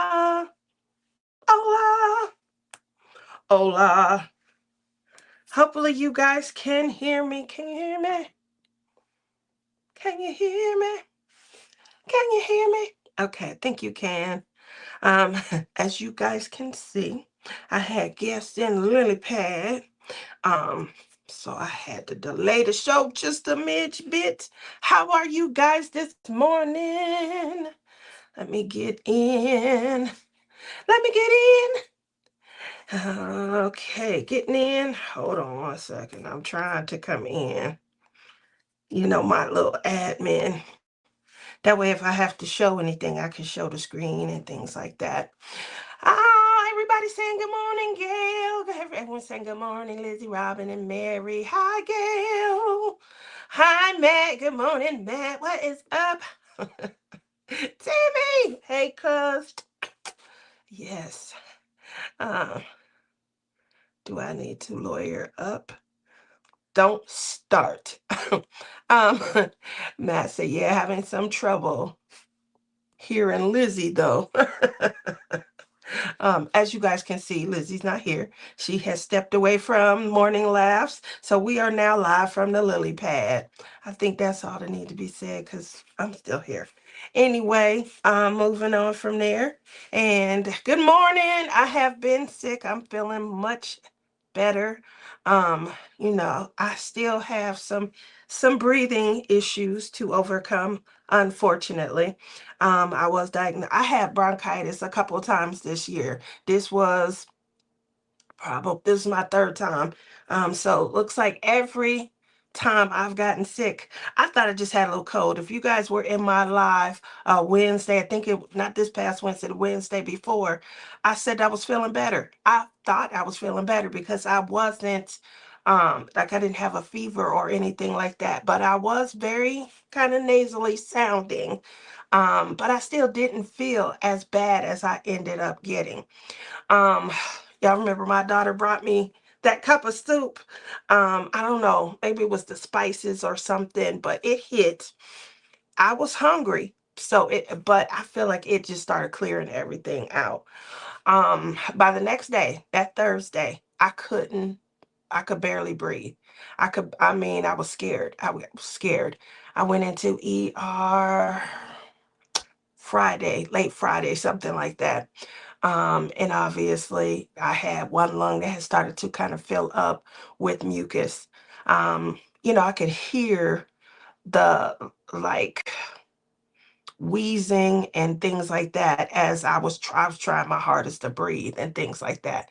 Hola, hola, hola. Hopefully you guys can hear me. Can you hear me? Can you hear me? Can you hear me? Okay, I think you can. Um, as you guys can see, I had guests in lily pad. Um, so I had to delay the show just a midge bit. How are you guys this morning? Let me get in. Let me get in. Okay, getting in. Hold on one second. I'm trying to come in. You know, my little admin. That way, if I have to show anything, I can show the screen and things like that. Everybody saying good morning, Gail. Everyone saying good morning, Lizzie, Robin, and Mary. Hi, Gail. Hi, Matt. Good morning, Matt. What is up? Timmy. Hey, cuz. Yes. Um, do I need to lawyer up? Don't start. um, Matt said, yeah, having some trouble hearing Lizzie though. As you guys can see, Lizzie's not here. She has stepped away from morning laughs. So we are now live from the lily pad. I think that's all that need to be said because I'm still here. Anyway, moving on from there. And good morning. I have been sick. I'm feeling much better. I still have some breathing issues to overcome, unfortunately. I was diagnosed. I had bronchitis a couple of times this year. This was this is my third time. So it looks like every time I've gotten sick, I thought I just had a little cold. If you guys were in my live Wednesday, I think it not this past Wednesday, the Wednesday before, I said I was feeling better. I thought I was feeling better because I wasn't like I didn't have a fever or anything like that, but I was very kind of nasally sounding. But I still didn't feel as bad as I ended up getting. Um, y'all remember my daughter brought me that cup of soup. I don't know, maybe it was the spices or something, but it hit. I was hungry. But I feel like it just started clearing everything out. By the next day, that Thursday, I could barely breathe. I was scared. I was scared. I went into ER Friday, late Friday, something like that. And obviously, I had one lung that had started to kind of fill up with mucus. I could hear the like wheezing and things like that as I was trying my hardest to breathe and things like that.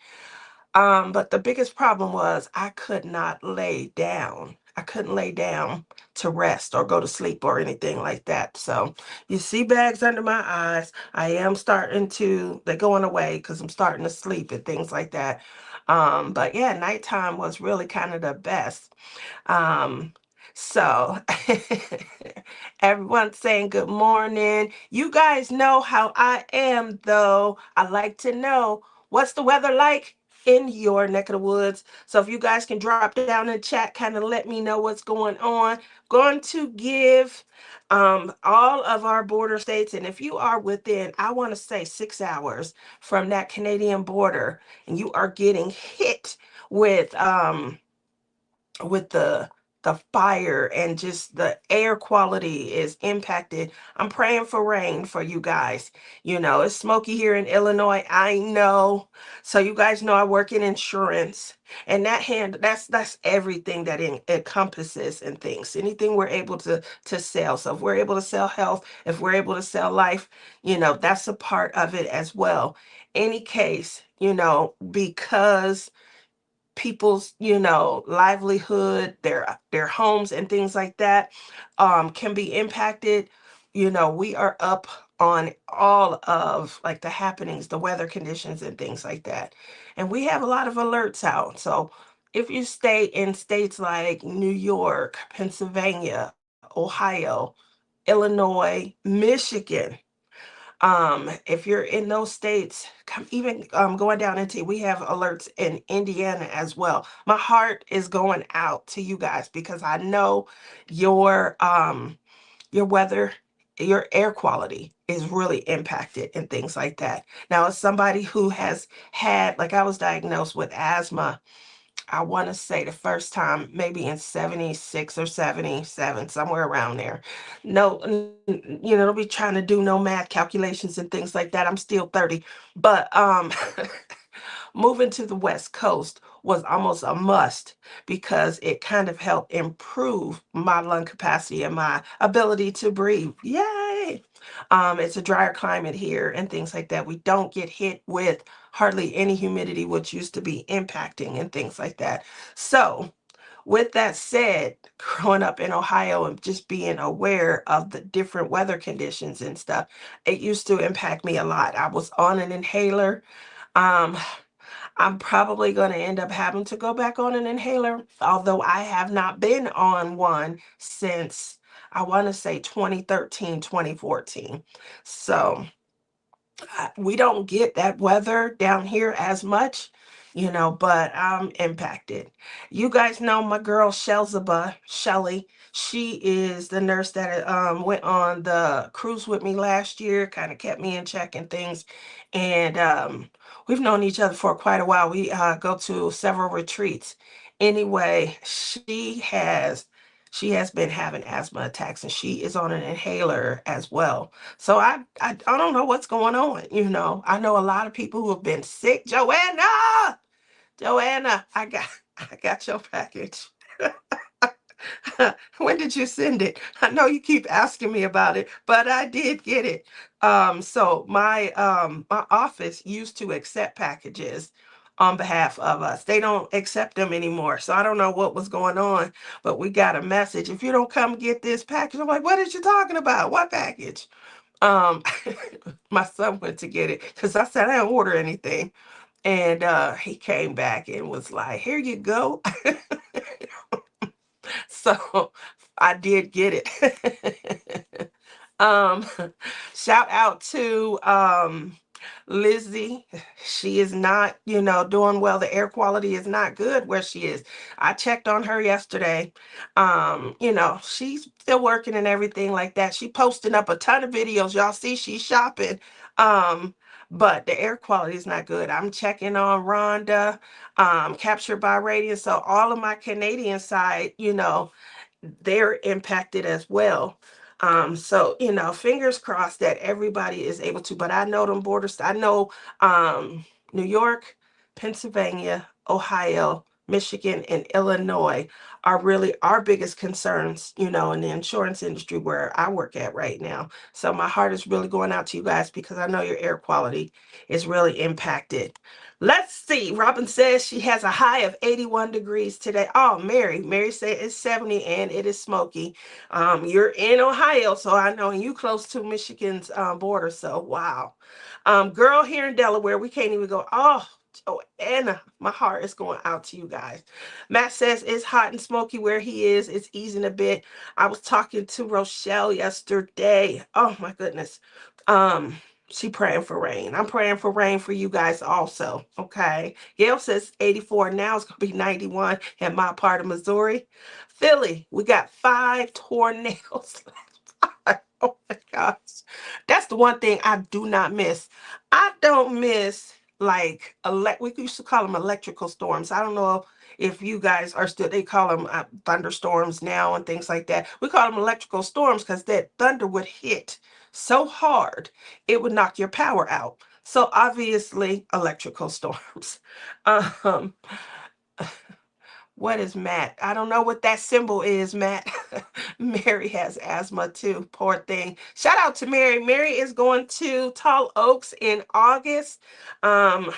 But the biggest problem was I could not lay down. I couldn't lay down to rest or go to sleep or anything like that. So you see bags under my eyes. They're going away because I'm starting to sleep and things like that. But yeah, nighttime was really kind of the best. Um, so everyone's saying good morning. You guys know how I am, though. I like to know what's the weather like in your neck of the woods. So if you guys can drop down in the chat, kind of let me know what's going on. Going to give all of our border states, and if you are within, I want to say 6 hours from that Canadian border, and you are getting hit with with the fire and just the air quality is impacted. I'm praying for rain for you guys. It's smoky here in Illinois. I know. So you guys know I work in insurance, and that's everything that encompasses and things. Anything we're able to sell. So if we're able to sell health, if we're able to sell life, that's a part of it as well. Any case, because people's livelihood, their homes and things like that can be impacted. We are up on all of like the happenings, the weather conditions and things like that, and we have a lot of alerts out. So if you stay in states like New York, Pennsylvania, Ohio, Illinois, Michigan, if you're in those states, even going down into, we have alerts in Indiana as well. My heart is going out to you guys because I know your weather, your air quality is really impacted and things like that. Now, as somebody who has had, like, I was diagnosed with asthma, I want to say the first time maybe in 76 or 77, somewhere around there. No, don't be trying to do no math calculations and things like that. I'm still 30. But moving to the West Coast was almost a must because it kind of helped improve my lung capacity and my ability to breathe. Yay! It's a drier climate here and things like that. We don't get hit with hardly any humidity, which used to be impacting and things like that. So, with that said, growing up in Ohio and just being aware of the different weather conditions and stuff, it used to impact me a lot. I was on an inhaler. Um, I'm probably going to end up having to go back on an inhaler, although I have not been on one since I want to say 2013, 2014. So we don't get that weather down here as much, but I'm impacted. You guys know my girl Shelly. She is the nurse that went on the cruise with me last year, kind of kept me in check and things. And we've known each other for quite a while. We go to several retreats. Anyway, she has been having asthma attacks and she is on an inhaler as well. So I don't know what's going on. I know a lot of people who have been sick. Joanna, I got your package. When did you send it? I know you keep asking me about it, but I did get it. So my office used to accept packages on behalf of us. They don't accept them anymore. So I don't know what was going on, but we got a message. If you don't come get this package, I'm like, what is you talking about? What package? Um, my son went to get it because I said I didn't order anything. And he came back and was like, here you go. So I did get it. um, Shout out to Lizzie. She is not, doing well. The air quality is not good where she is. I checked on her yesterday. She's still working and everything like that. She posting up a ton of videos. Y'all see she's shopping. Um, but the air quality is not good. I'm checking on Rhonda, Captured by Radiance. So all of my Canadian side, they're impacted as well. So fingers crossed that everybody is able to. But I know them borders. I know New York, Pennsylvania, Ohio, Michigan, and Illinois are really our biggest concerns, in the insurance industry where I work at right now. So my heart is really going out to you guys because I know your air quality is really impacted. Let's see. Robin says she has a high of 81 degrees today. Oh, Mary said it's 70 and it is smoky. You're in Ohio, so I know you close to Michigan's border. So wow. Girl here in Delaware, we can't even go. Oh, Anna, my heart is going out to you guys. Matt says it's hot and smoky where he is. It's easing a bit. I was talking to Rochelle yesterday. Oh my goodness. Um, she praying for rain. I'm praying for rain for you guys also. Okay. Gail says 84. Now it's gonna be 91 in my part of Missouri. Philly, we got 5 tornadoes. Oh my gosh. That's the one thing I do not miss. I don't miss like we used to call them electrical storms. I don't know if you guys are still, they call them thunderstorms now and things like that. We call them electrical storms because that thunder would hit so hard it would knock your power out. So obviously electrical storms. Um, what is Matt? I don't know what that symbol is, Matt. Mary has asthma too. Poor thing. Shout out to Mary. Mary is going to Tall Oaks in August. Um,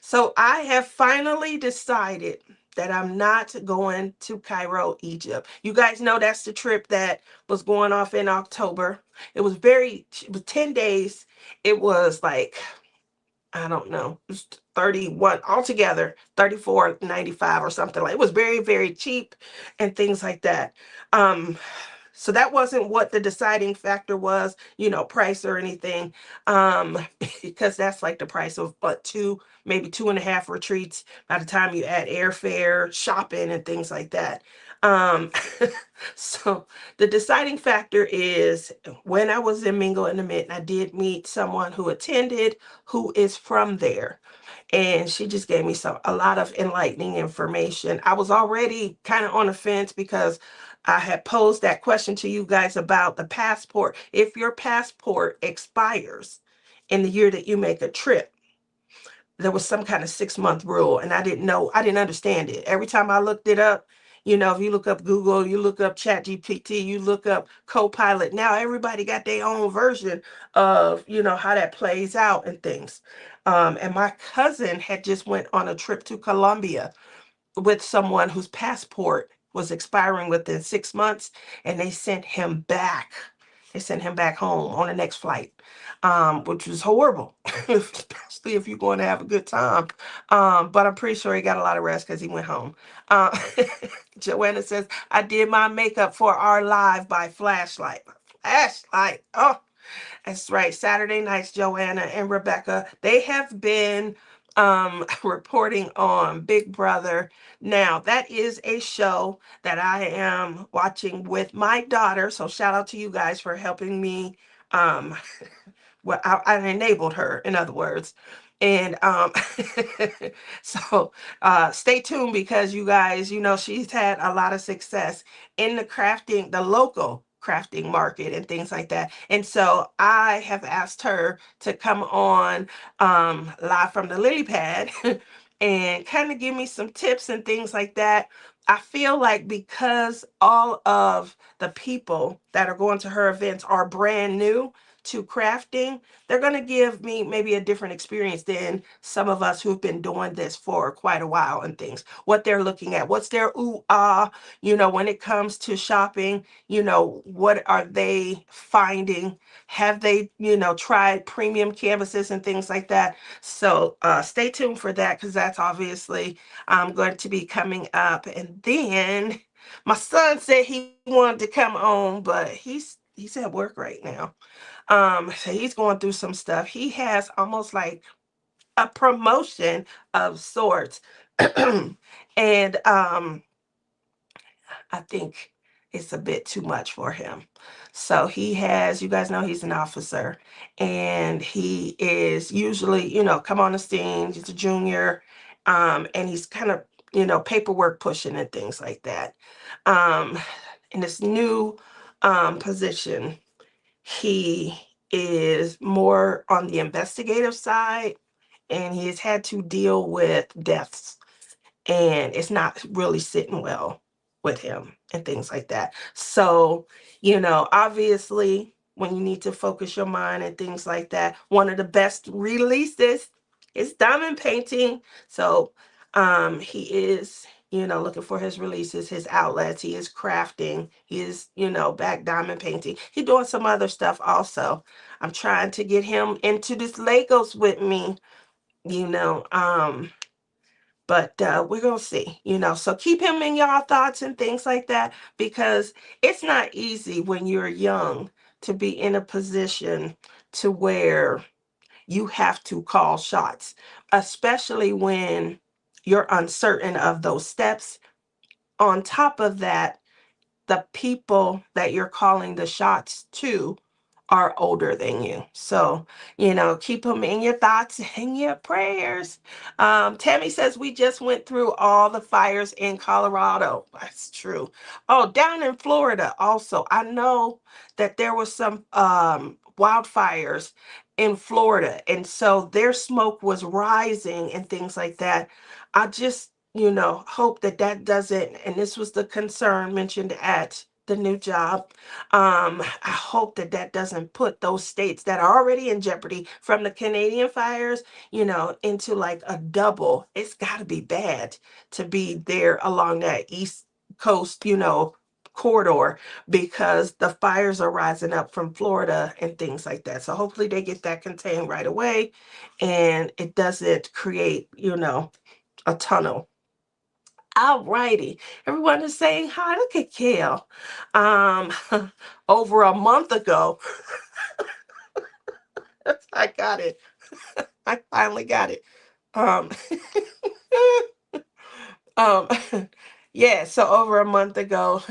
so I have finally decided that I'm not going to Cairo, Egypt. You guys know that's the trip that was going off in October. It was 10 days. It was like, I don't know, it was 31 altogether, 34.95 or something like. It was very, very cheap and things like that. Um, so that wasn't what the deciding factor was, price or anything. Because that's like the price of maybe 2.5 retreats by the time you add airfare, shopping, and things like that. Um, so the deciding factor is when I was in Mingo in the Mint, I did meet someone who attended who is from there. And she just gave me a lot of enlightening information. I was already kind of on the fence because I had posed that question to you guys about the passport. If your passport expires in the year that you make a trip, there was some kind of 6 month rule, and I didn't know, I didn't understand it. Every time I looked it up, if you look up Google, you look up Chat GPT, you look up Copilot, now everybody got their own version of, how that plays out and things. And my cousin had just went on a trip to Colombia with someone whose passport was expiring within 6 months, and they sent him back. They sent him back home on the next flight, which was horrible, especially if you're going to have a good time. But I'm pretty sure he got a lot of rest because he went home. Uh, Joanna says, I did my makeup for our live by flashlight. Flashlight. Oh, that's right. Saturday nights, Joanna and Rebecca, they have been reporting on Big Brother. Now, that is a show that I am watching with my daughter. So shout out to you guys for helping me. Um, well, I enabled her, in other words. And so stay tuned because you guys, she's had a lot of success in the crafting, the local crafting market and things like that. And so I have asked her to come on live from the lily pad and kind of give me some tips and things like that. I feel like because all of the people that are going to her events are brand new to crafting, they're going to give me maybe a different experience than some of us who've been doing this for quite a while and things. What they're looking at, what's their ooh ah, when it comes to shopping, what are they finding? Have they, tried premium canvases and things like that? So stay tuned for that because that's obviously going to be coming up. And then my son said he wanted to come on, but he's at work right now. So he's going through some stuff. He has almost like a promotion of sorts. And I think it's a bit too much for him. So he has, you guys know he's an officer, and he is usually, come on the scene. He's a junior, and he's kind of, paperwork pushing and things like that. Um, in this new position, he is more on the investigative side, and he has had to deal with deaths, and it's not really sitting well with him and things like that. So, obviously, when you need to focus your mind and things like that, one of the best releases is diamond painting. So, he is, looking for his releases, his outlets. He is crafting. He is, back diamond painting. He's doing some other stuff also. I'm trying to get him into this Legos with me, you know. But we're going to see, So keep him in y'all thoughts and things like that because it's not easy when you're young to be in a position to where you have to call shots, especially when you're uncertain of those steps. On top of that, the people that you're calling the shots to are older than you. So, keep them in your thoughts and your prayers. Tammy says, we just went through all the fires in Colorado. That's true. Oh, down in Florida also. I know that there was some wildfires in Florida. And so their smoke was rising and things like that. I just, hope that that doesn't, and this was the concern mentioned at the new job. I hope that that doesn't put those states that are already in jeopardy from the Canadian fires, into like a double. It's got to be bad to be there along that East Coast, corridor because the fires are rising up from Florida and things like that. So hopefully they get that contained right away and it doesn't create, a tunnel. All righty. Everyone is saying hi. Look at Kale. Um, over a month ago, I got it. I finally got it. Um, um, Yeah, so over a month ago,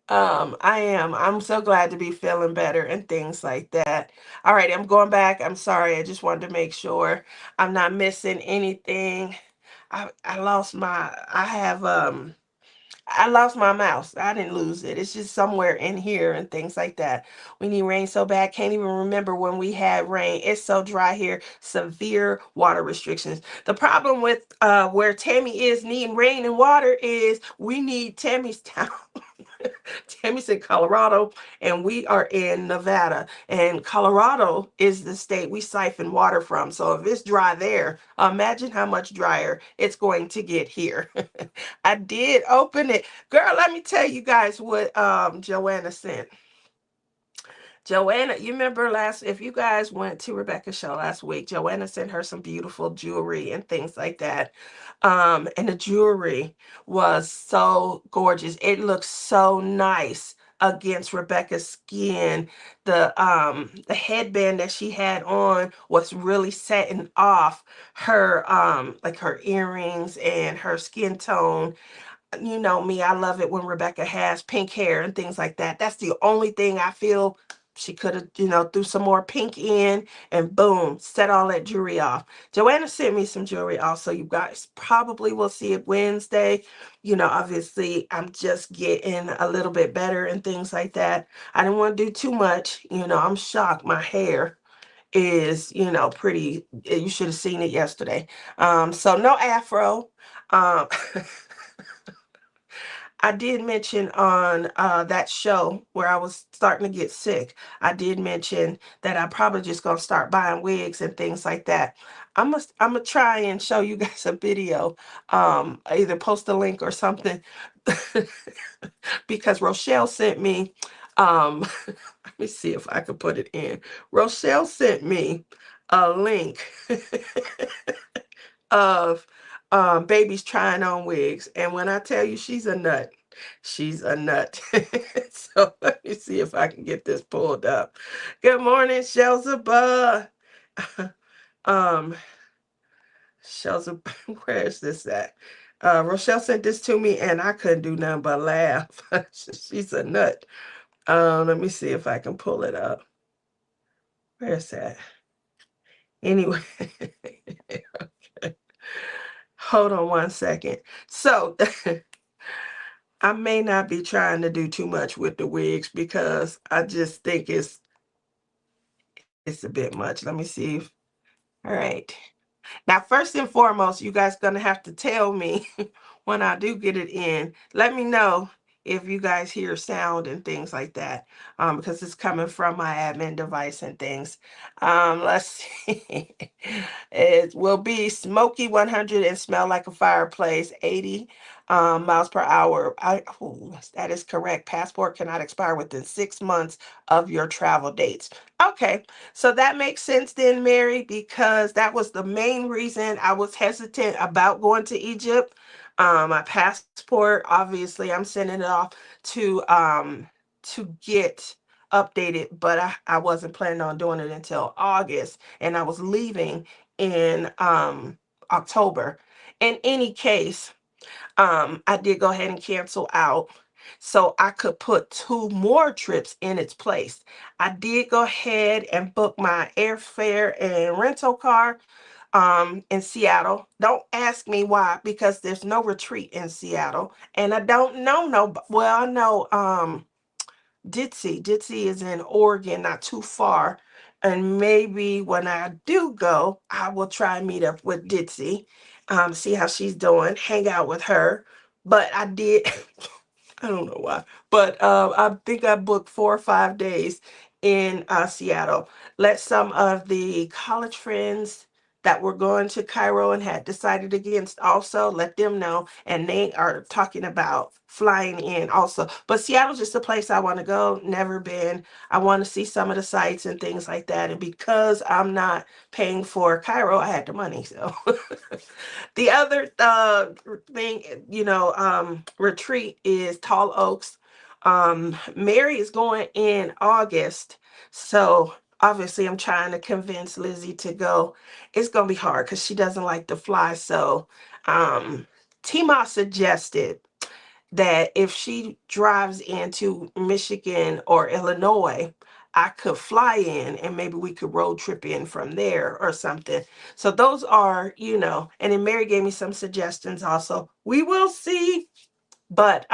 I'm so glad to be feeling better and things like that. All right, I'm going back. I'm sorry. I just wanted to make sure I'm not missing anything. I lost my I lost my mouse. I didn't lose it. It's just somewhere in here and things like that. We need rain so bad. Can't even remember when we had rain. It's so dry here. Severe water restrictions. The problem with where Tammy is needing rain and water is we need Tammy's town. Tammy's in Colorado and we are in Nevada. And Colorado is the state we siphon water from. So if it's dry there, imagine how much drier it's going to get here. I did open it. Girl, let me tell you guys what Joanna sent. Joanna, you remember if you guys went to Rebecca's show last week, Joanna sent her some beautiful jewelry and things like that. And the jewelry was so gorgeous. It looks so nice against Rebecca's skin. The headband that she had on was really setting off her like her earrings and her skin tone. You know me, I love it when Rebecca has pink hair and things like that. That's the only thing I feel she could have, threw some more pink in and boom, set all that jewelry off. Joanna sent me some jewelry also. You guys probably will see it Wednesday. Obviously, I'm just getting a little bit better and things like that. I didn't want to do too much. I'm shocked. My hair is, pretty. You should have seen it yesterday. So no afro. Um, I did mention on that show where I was starting to get sick, I did mention that I'm probably just going to start buying wigs and things like that. I'm gonna try and show you guys a video, either post a link or something, because Rochelle sent me, let me see if I can put it in. Rochelle sent me a link of babies trying on wigs. And when I tell you she's a nut, she's a nut. So let me see if I can get this pulled up. Good morning, Shelzaba. um, Shelzaba, where is this at? Rochelle sent this to me and I couldn't do nothing but laugh. She's a nut. Let me see if I can pull it up. Where's that? Anyway, hold on one second. So I may not be trying to do too much with the wigs because I just think it's a bit much. Let me see. All right. Now, first and foremost, you guys gonna have to tell me when I do get it in. Let me know if you guys hear sound and things like that, because it's coming from my admin device and things. Let's see. It will be smoky 100 and smell like a fireplace, 80 miles per hour. That is correct. Passport cannot expire within 6 months of your travel dates. Okay, so that makes sense then, Mary, because that was the main reason I was hesitant about going to Egypt. My passport, obviously, I'm sending it off to get updated, but I wasn't planning on doing it until August, and I was leaving in October. In any case, I did go ahead and cancel out so I could put two more trips in its place. I did go ahead and book my airfare and rental car in Seattle. Don't ask me why, because there's no retreat in Seattle. And I don't know well, I know Ditsy. Ditsy is in Oregon, not too far. And maybe when I do go, I will try and meet up with Ditsy, see how she's doing, hang out with her. But I did, I don't know why, but I think I booked 4 or 5 days in Seattle. Let some of the college friends that were going to Cairo and had decided against also let them know, and they are talking about flying in also. But Seattle's just a place I want to go. Never been. I want to see some of the sights and things like that. And because I'm not paying for Cairo, I had the money, so. The other thing, retreat is Tall Oaks. Mary is going in August. So obviously I'm trying to convince Lizzie to go. It's gonna be hard because she doesn't like to fly. So Tima suggested that if she drives into Michigan or Illinois, I could fly in and maybe we could road trip in from there or something. So those are, and then Mary gave me some suggestions also. We will see. But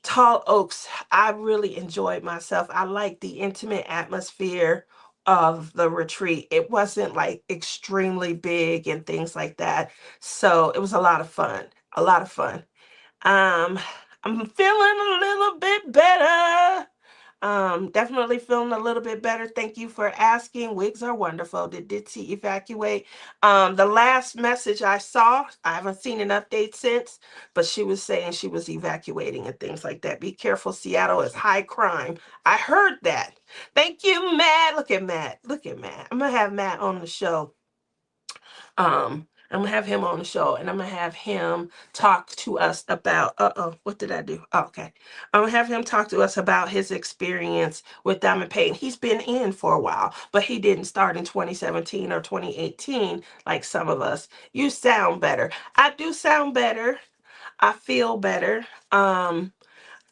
Tall Oaks, I really enjoyed myself. I like the intimate atmosphere of the retreat. It wasn't like extremely big and things like that. So it was a lot of fun. A lot of fun. Um, I'm feeling a little bit better. Definitely feeling a little bit better. Thank you for asking. Wigs are wonderful. Did Ditsy evacuate? The last message I saw, I haven't seen an update since, but she was saying she was evacuating and things like that. Be careful, Seattle is high crime. I heard that. Thank you, Matt. Look at Matt. Look at Matt. I'm gonna have Matt on the show. I'm gonna have him on the show and I'm gonna have him talk to us about what did I do? Oh, okay. I'm gonna have him talk to us about his experience with diamond painting. He's been in for a while, but he didn't start in 2017 or 2018 like some of us. You sound better. I do sound better. I feel better.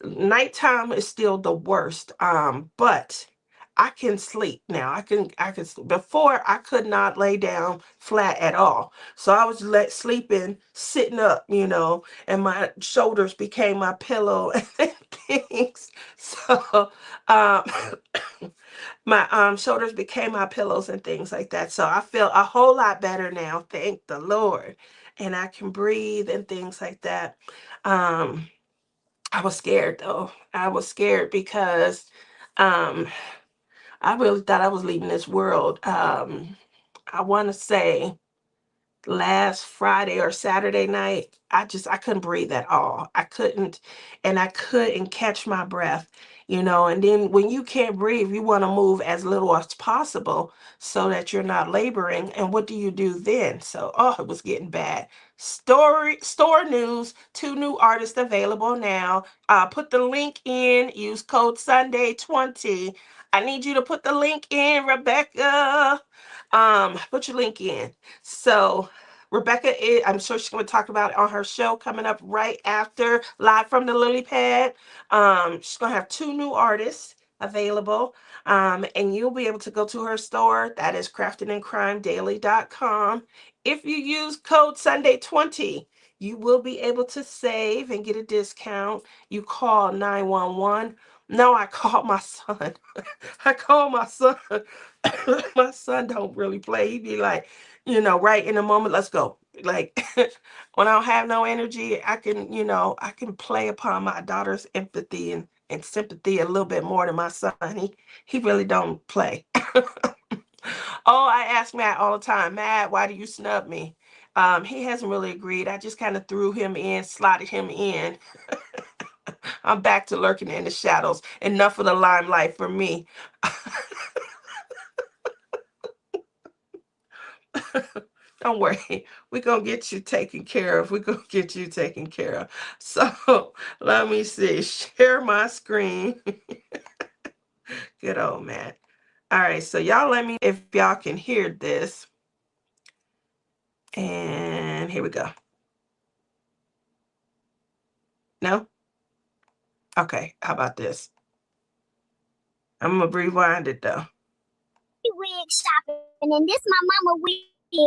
Nighttime is still the worst. But I can sleep now. I can sleep. Before I could not lay down flat at all. So I was sleeping sitting up, and my shoulders became my pillow and things. So um my shoulders became my pillows and things like that. So I feel a whole lot better now, thank the Lord. And I can breathe and things like that. Um I was scared though. I was scared because um I really thought I was leaving this world. I want to say last Friday or Saturday night, I couldn't breathe at all. I couldn't, and I couldn't catch my breath, and then when you can't breathe, you want to move as little as possible so that you're not laboring. And what do you do then? So, it was getting bad. Store news, 2 new artists available now. Put the link in, use code Sunday20. I need you to put the link in, Rebecca. Put your link in. So Rebecca, I'm sure she's going to talk about it on her show coming up right after Live from the Lily Pad. She's going to have 2 new artists available. And you'll be able to go to her store. That is craftingandcrimedaily.com. If you use code Sunday20, you will be able to save and get a discount. You call 911. No, I called my son. I called my son. My son don't really play. He be like, right in the moment, let's go. Like when I don't have no energy, I can play upon my daughter's empathy and sympathy a little bit more than my son. He really don't play. Oh, I ask Matt all the time, Matt, why do you snub me? He hasn't really agreed. I just kind of threw him in, slotted him in. I'm back to lurking in the shadows. Enough of the limelight for me. Don't worry. We're going to get you taken care of. We're going to get you taken care of. So let me see. Share my screen. Good old man. All right. So y'all let me know if y'all can hear this. And here we go. No? Okay. How about this? I'm going to rewind it though. Wig shopping, and this my mama wig. I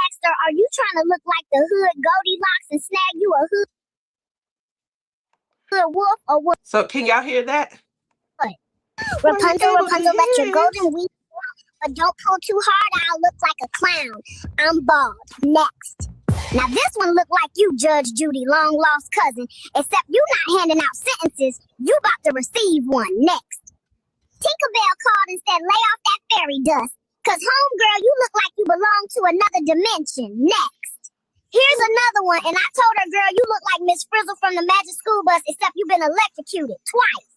asked her, "Are you trying to look like the hood Goldilocks and snag you a hood wolf or what?" So can y'all hear that? What? Rapunzel, let your golden wig out, but don't pull too hard. I'll look like a clown. I'm bald. Next. Now this one look like you, Judge Judy, long lost cousin. Except you not handing out sentences. You about to receive one. Next. Tinkerbell called and said, "Lay off that fairy dust. Cause homegirl, you look like you belong to another dimension." Next. Here's another one, and I told her, "Girl, you look like Miss Frizzle from the Magic School Bus, except you've been electrocuted twice."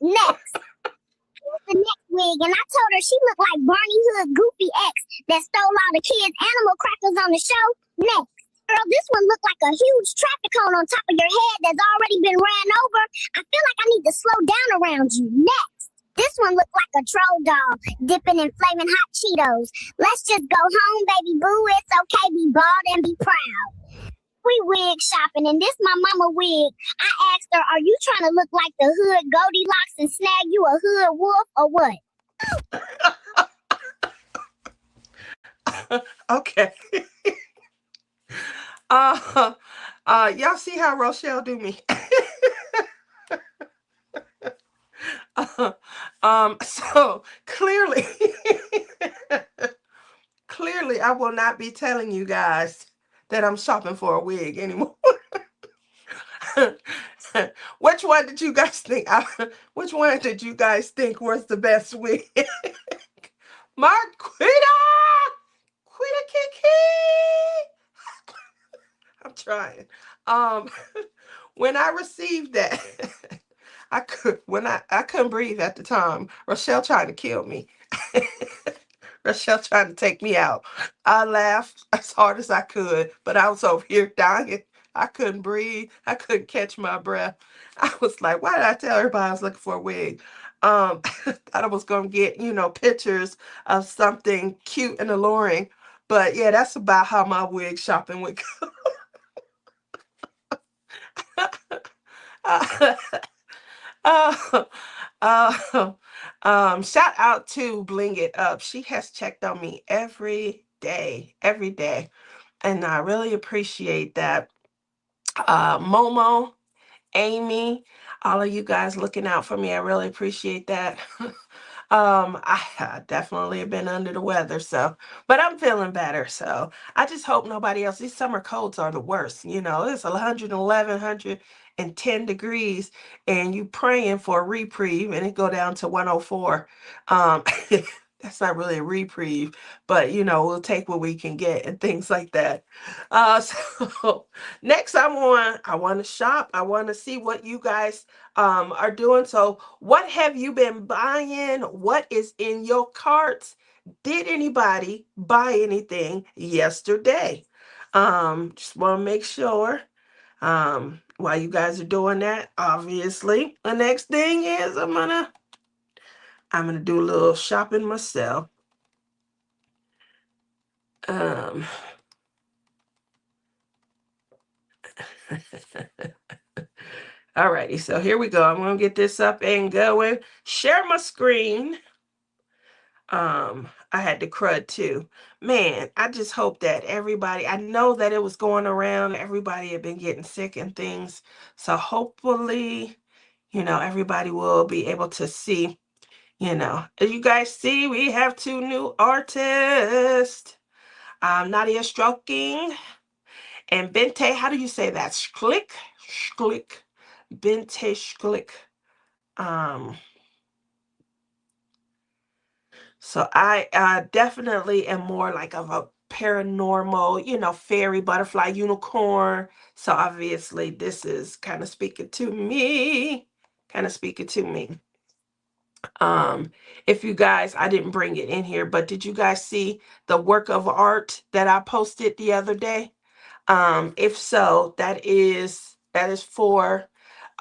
Next. Here's the next wig, and I told her she looked like Barney Hood's goofy ex that stole all the kids' animal crackers on the show. Next. Girl, this one looked like a huge traffic cone on top of your head that's already been ran over. I feel like I need to slow down around you. Next. This one looked like a troll doll dipping in flaming hot Cheetos. Let's just go home, baby boo. It's okay, be bald and be proud. We wig shopping, and this my mama wig. I asked her, are you trying to look like the hood Goldilocks and snag you a hood wolf or what? Okay. uh, y'all see how Rochelle do me? So clearly, clearly, I will not be telling you guys that I'm shopping for a wig anymore. Which one did you guys think? Which one did you guys think was the best wig? Marquita, Quita Kiki. I'm trying. Um, when I received that, I couldn't breathe at the time. Rochelle trying to kill me. Rochelle trying to take me out. I laughed as hard as I could, but I was over here dying. I couldn't breathe. I couldn't catch my breath. I was like, why did I tell everybody I was looking for a wig? Thought I was gonna get, pictures of something cute and alluring. But yeah, that's about how my wig shopping would go. Uh, uh, Shout out to Bling It Up. She has checked on me every day, and I really appreciate that. Momo, Amy, all of you guys looking out for me. I really appreciate that. I definitely have been under the weather, but I'm feeling better. So I just hope nobody else. These summer colds are the worst. It's 111, 110 degrees, and you praying for a reprieve, and it go down to 104. That's not really a reprieve, but we'll take what we can get and things like that. So next, I want to shop. I want to see what you guys are doing. So, what have you been buying? What is in your carts? Did anybody buy anything yesterday? Just want to make sure. While you guys are doing that, obviously, the next thing is I'm gonna do a little shopping myself. Um, Alrighty, so here we go. I'm gonna get this up and going. Share my screen. I had to crud too. Man, I just hope that everybody, I know that it was going around, everybody had been getting sick and things. So hopefully, everybody will be able to see, As you guys see, we have two new artists. Nadia Stroking and Bente, how do you say that? Schlick? Schlick. Bente Schlick. Um, So I definitely am more like of a paranormal, fairy, butterfly, unicorn. So obviously this is kind of speaking to me. Kind of speaking to me. Um, if you guys, I didn't bring it in here, but did you guys see the work of art that I posted the other day? If so, that is for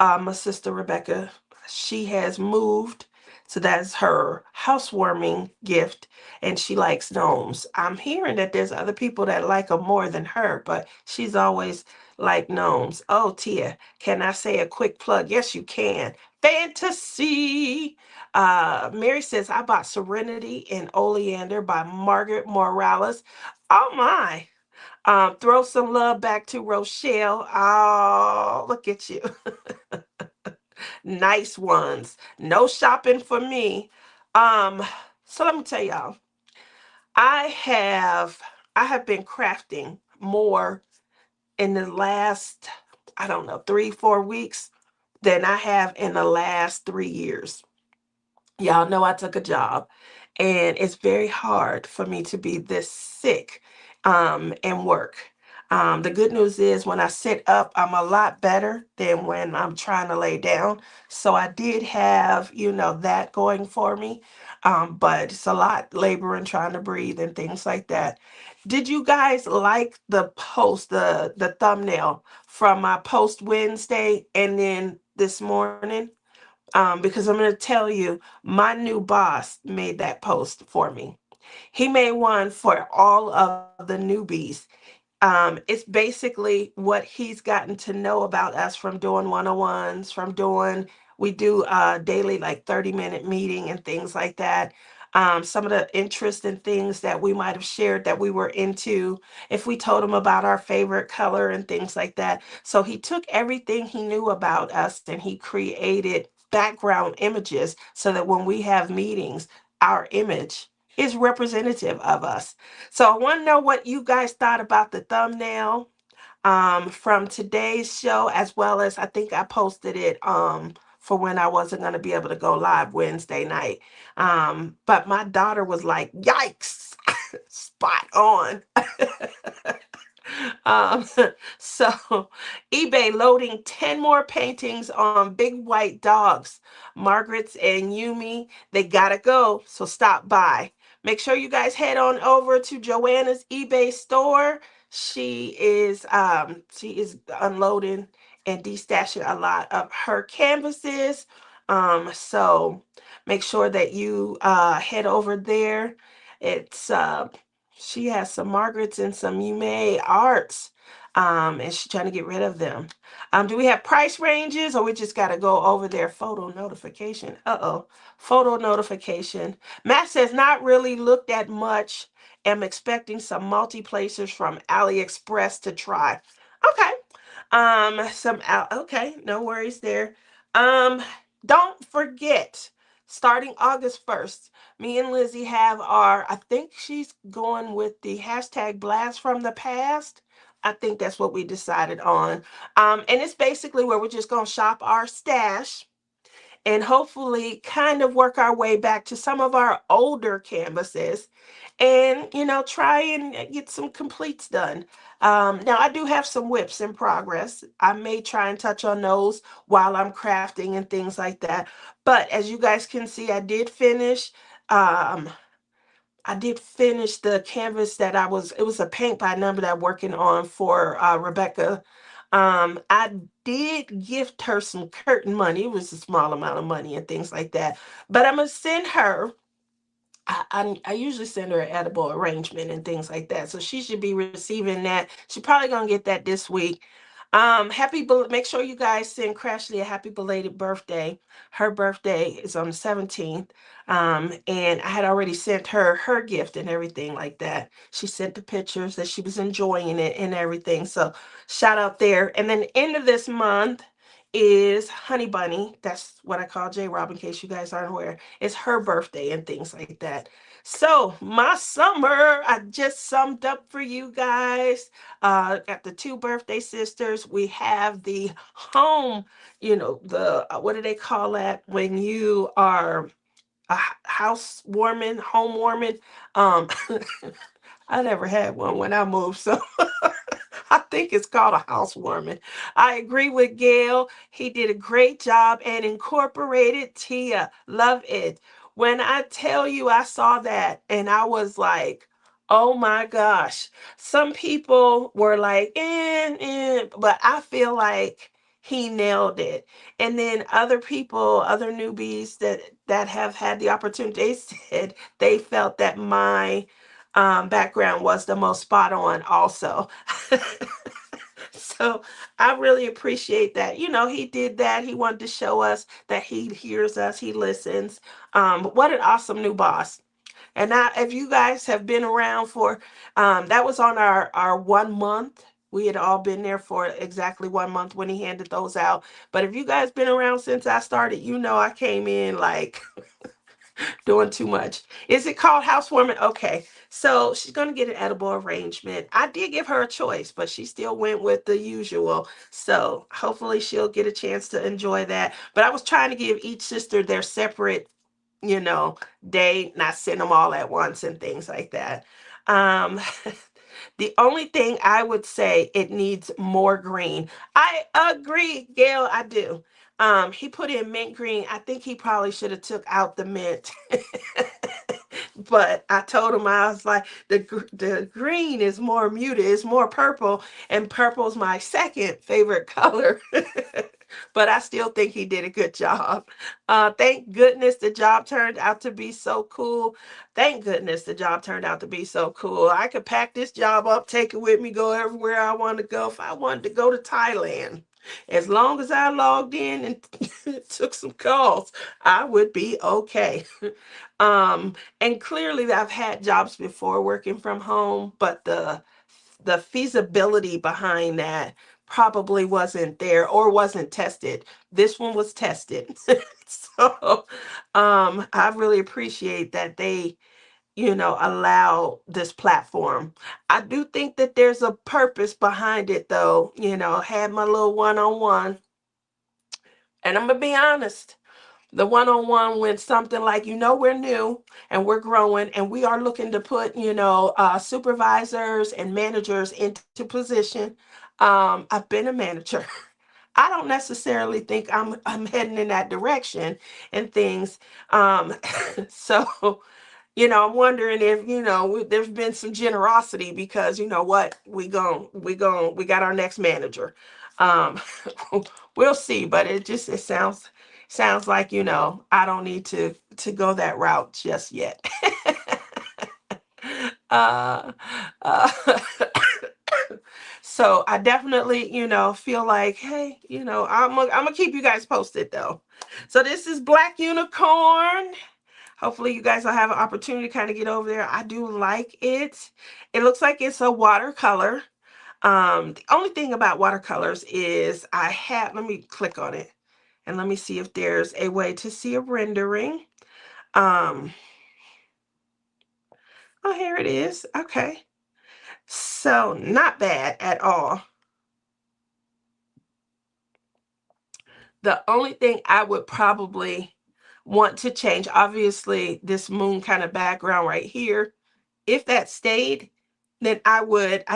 my sister Rebecca. She has moved, so that's her housewarming gift, and she likes gnomes. I'm hearing that there's other people that like them more than her, but she's always liked gnomes. Oh, Tia, can I say a quick plug? Yes, you can. Fantasy. Mary says I bought Serenity and Oleander by Margaret Morales. Oh my. Throw some love back to Rochelle. Oh, look at you. Nice ones. No shopping for me. Um, so let me tell y'all. I have I have been crafting more in the last, I don't know, 3, 4 weeks than I have in the last 3 years. Y'all know I took a job, and it's very hard for me to be this sick and work. The good news is when I sit up, I'm a lot better than when I'm trying to lay down. So I did have, that going for me. But it's a lot laboring, trying to breathe and things like that. Did you guys like the post, the thumbnail from my post Wednesday and then this morning? because I'm going to tell you, my new boss made that post for me. He made one for all of the newbies. It's basically what he's gotten to know about us from doing one-on-ones, from doing, we do daily like 30-minute meeting and things like that. Some of the interesting things that we might have shared that we were into, if we told him about our favorite color and things like that. So he took everything he knew about us and he created background images so that when we have meetings, our image is representative of us. So I want to know what you guys thought about the thumbnail from today's show, as well as I think I posted it for when I wasn't going to be able to go live Wednesday night. But my daughter was like, "Yikes, spot on." Um, so eBay loading 10 more paintings on big white dogs. Margaret's and Yumi, they gotta go. So stop by. Make sure you guys head on over to Joanna's eBay store. She is unloading and destashing a lot of her canvases. So make sure that you head over there. It's she has some Margaret's and some Yume arts. And she's trying to get rid of them. Do we have price ranges or we just got to go over there? Photo notification. Uh-oh. Photo notification. Matt says, not really looked at much. Am expecting some multi-placers from AliExpress to try. Okay. Okay, no worries there. Um, don't forget, starting August 1st, me and Lizzie have our, I think she's going with the hashtag blast from the past. I think that's what we decided on. And it's basically where we're just gonna shop our stash and hopefully kind of work our way back to some of our older canvases and try and get some completes done. Now I do have some whips in progress. I may try and touch on those while I'm crafting and things like that. But as you guys can see, um I did finish the canvas that it was a paint by number that I'm working on for Rebecca. I did gift her some curtain money. It was a small amount of money and things like that. But I'm gonna send her, I usually send her an edible arrangement and things like that. So she should be receiving that. She's probably gonna get that this week. Make sure you guys send Crashly a happy belated birthday. Her birthday is on the 17th. And I had already sent her gift and everything like that. She sent the pictures that she was enjoying it and everything. So shout out there. And then the end of this month is Honey Bunny. That's what I call J Rob in case you guys aren't aware. It's her birthday and things like that. So my summer, I just summed up for you guys. Got the two birthday sisters. We have the home, the what do they call that when you are a housewarming, home warming? Um, I never had one when I moved, so I think it's called a housewarming. I agree with Gail. He did a great job and incorporated Tia. Love it. When I tell you I saw that and I was like, oh my gosh. Some people were like, but I feel like he nailed it. And then other people, other newbies that have had the opportunity, they said they felt that my background was the most spot on also. So I really appreciate that. He did that. He wanted to show us that he hears us, he listens. But what an awesome new boss. And now, if you guys have been around for, that was on our 1 month. We had all been there for exactly 1 month when he handed those out. But if you guys been around since I started, I came in like doing too much. Is it called housewarming? Okay. So she's going to get an edible arrangement. I did give her a choice, but she still went with the usual. So hopefully she'll get a chance to enjoy that. But I was trying to give each sister their separate, you know, day, not send them all at once and things like that. Um, the only thing I would say, it needs more green. I agree, Gail, I do. He put in mint green. I think he probably should have took out the mint. But I told him, I was like, the green is more muted, it's more purple, and purple's my second favorite color. but I still think he did a good job. Thank goodness the job turned out to be so cool. Thank goodness the job turned out to be so cool. I could pack this job up, take it with me, go everywhere I want to go. If I wanted to go to Thailand, as long as I logged in and took some calls, I would be okay. And clearly I've had jobs before working from home, but the feasibility behind that probably wasn't there or wasn't tested. This one was tested. So I really appreciate that they, allow this platform. I do think that there's a purpose behind it though. Had my little one-on-one, and I'm gonna be honest, the one-on-one when something like, we're new and we're growing and we are looking to put, supervisors and managers into position. I've been a manager. I don't necessarily think I'm heading in that direction and things. So I'm wondering if there's been some generosity, because you know what, we got our next manager. um we'll see, but it sounds like I don't need to go that route just yet. uh, uh so I definitely feel like, hey, I'm gonna keep you guys posted though. So this is Black Unicorn. Hopefully you guys will have an opportunity to kind of get over there. I do like it. It looks like it's a watercolor. The only thing about watercolors is let me click on it and let me see if there's a way to see a rendering. Um, oh, here it is. Okay. So not bad at all. The only thing I would probably want to change, obviously, this moon kind of background right here, if that stayed, then I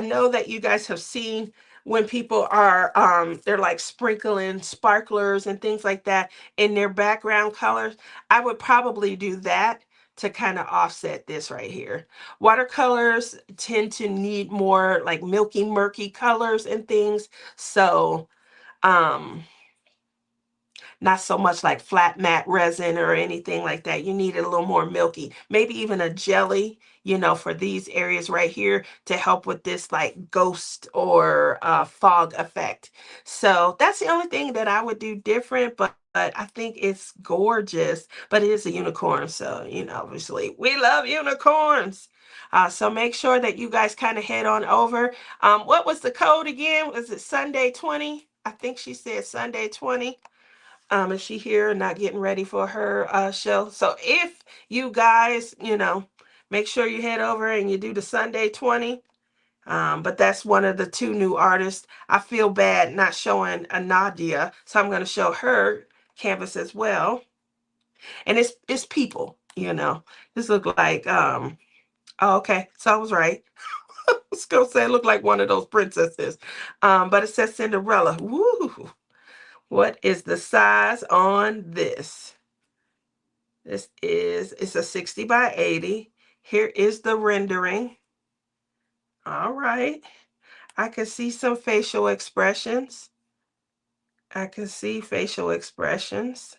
know that you guys have seen when people are they're like sprinkling sparklers and things like that in their background colors. I would probably do that to kind of offset this right here. Watercolors tend to need more like milky murky colors and things. So um not so much like flat matte resin or anything like that. You need it a little more milky, maybe even a jelly, for these areas right here to help with this like ghost or fog effect. So that's the only thing that I would do different, but I think it's gorgeous. But it is a unicorn, so obviously we love unicorns. So make sure that you guys kind of head on over. What was the code again? Was it Sunday 20? I think she said Sunday 20. Is she here, not getting ready for her show? So if you guys, make sure you head over and you do the Sunday 20. But that's one of the two new artists. I feel bad not showing a Nadia, so I'm going to show her canvas as well. And it's people, This look like oh, okay, so I was right. I was gonna say it looked like one of those princesses. But it says Cinderella. Woo! What is the size on this? It's a 60 by 80. Here is the rendering. All right. I can see some facial expressions. I can see facial expressions.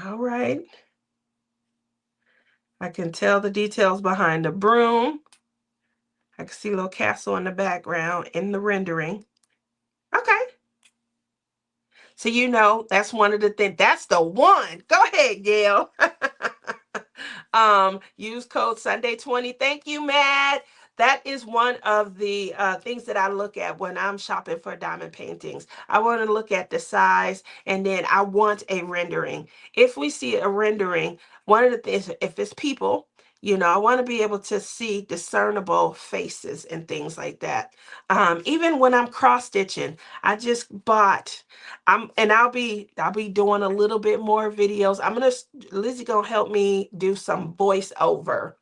All right. I can tell the details behind the broom. I can see a little castle in the background in the rendering. Okay. So that's one of the things. That's the one. Go ahead, Gail. Use code Sunday 20. Thank you, Matt. That is one of the things that I look at when I'm shopping for diamond paintings. I want to look at the size, and then I want a rendering. If we see a rendering, one of the things, if it's people, I want to be able to see discernible faces and things like that. Even when I'm cross stitching, I just bought. I'll be doing a little bit more videos. Lizzie gonna help me do some voiceover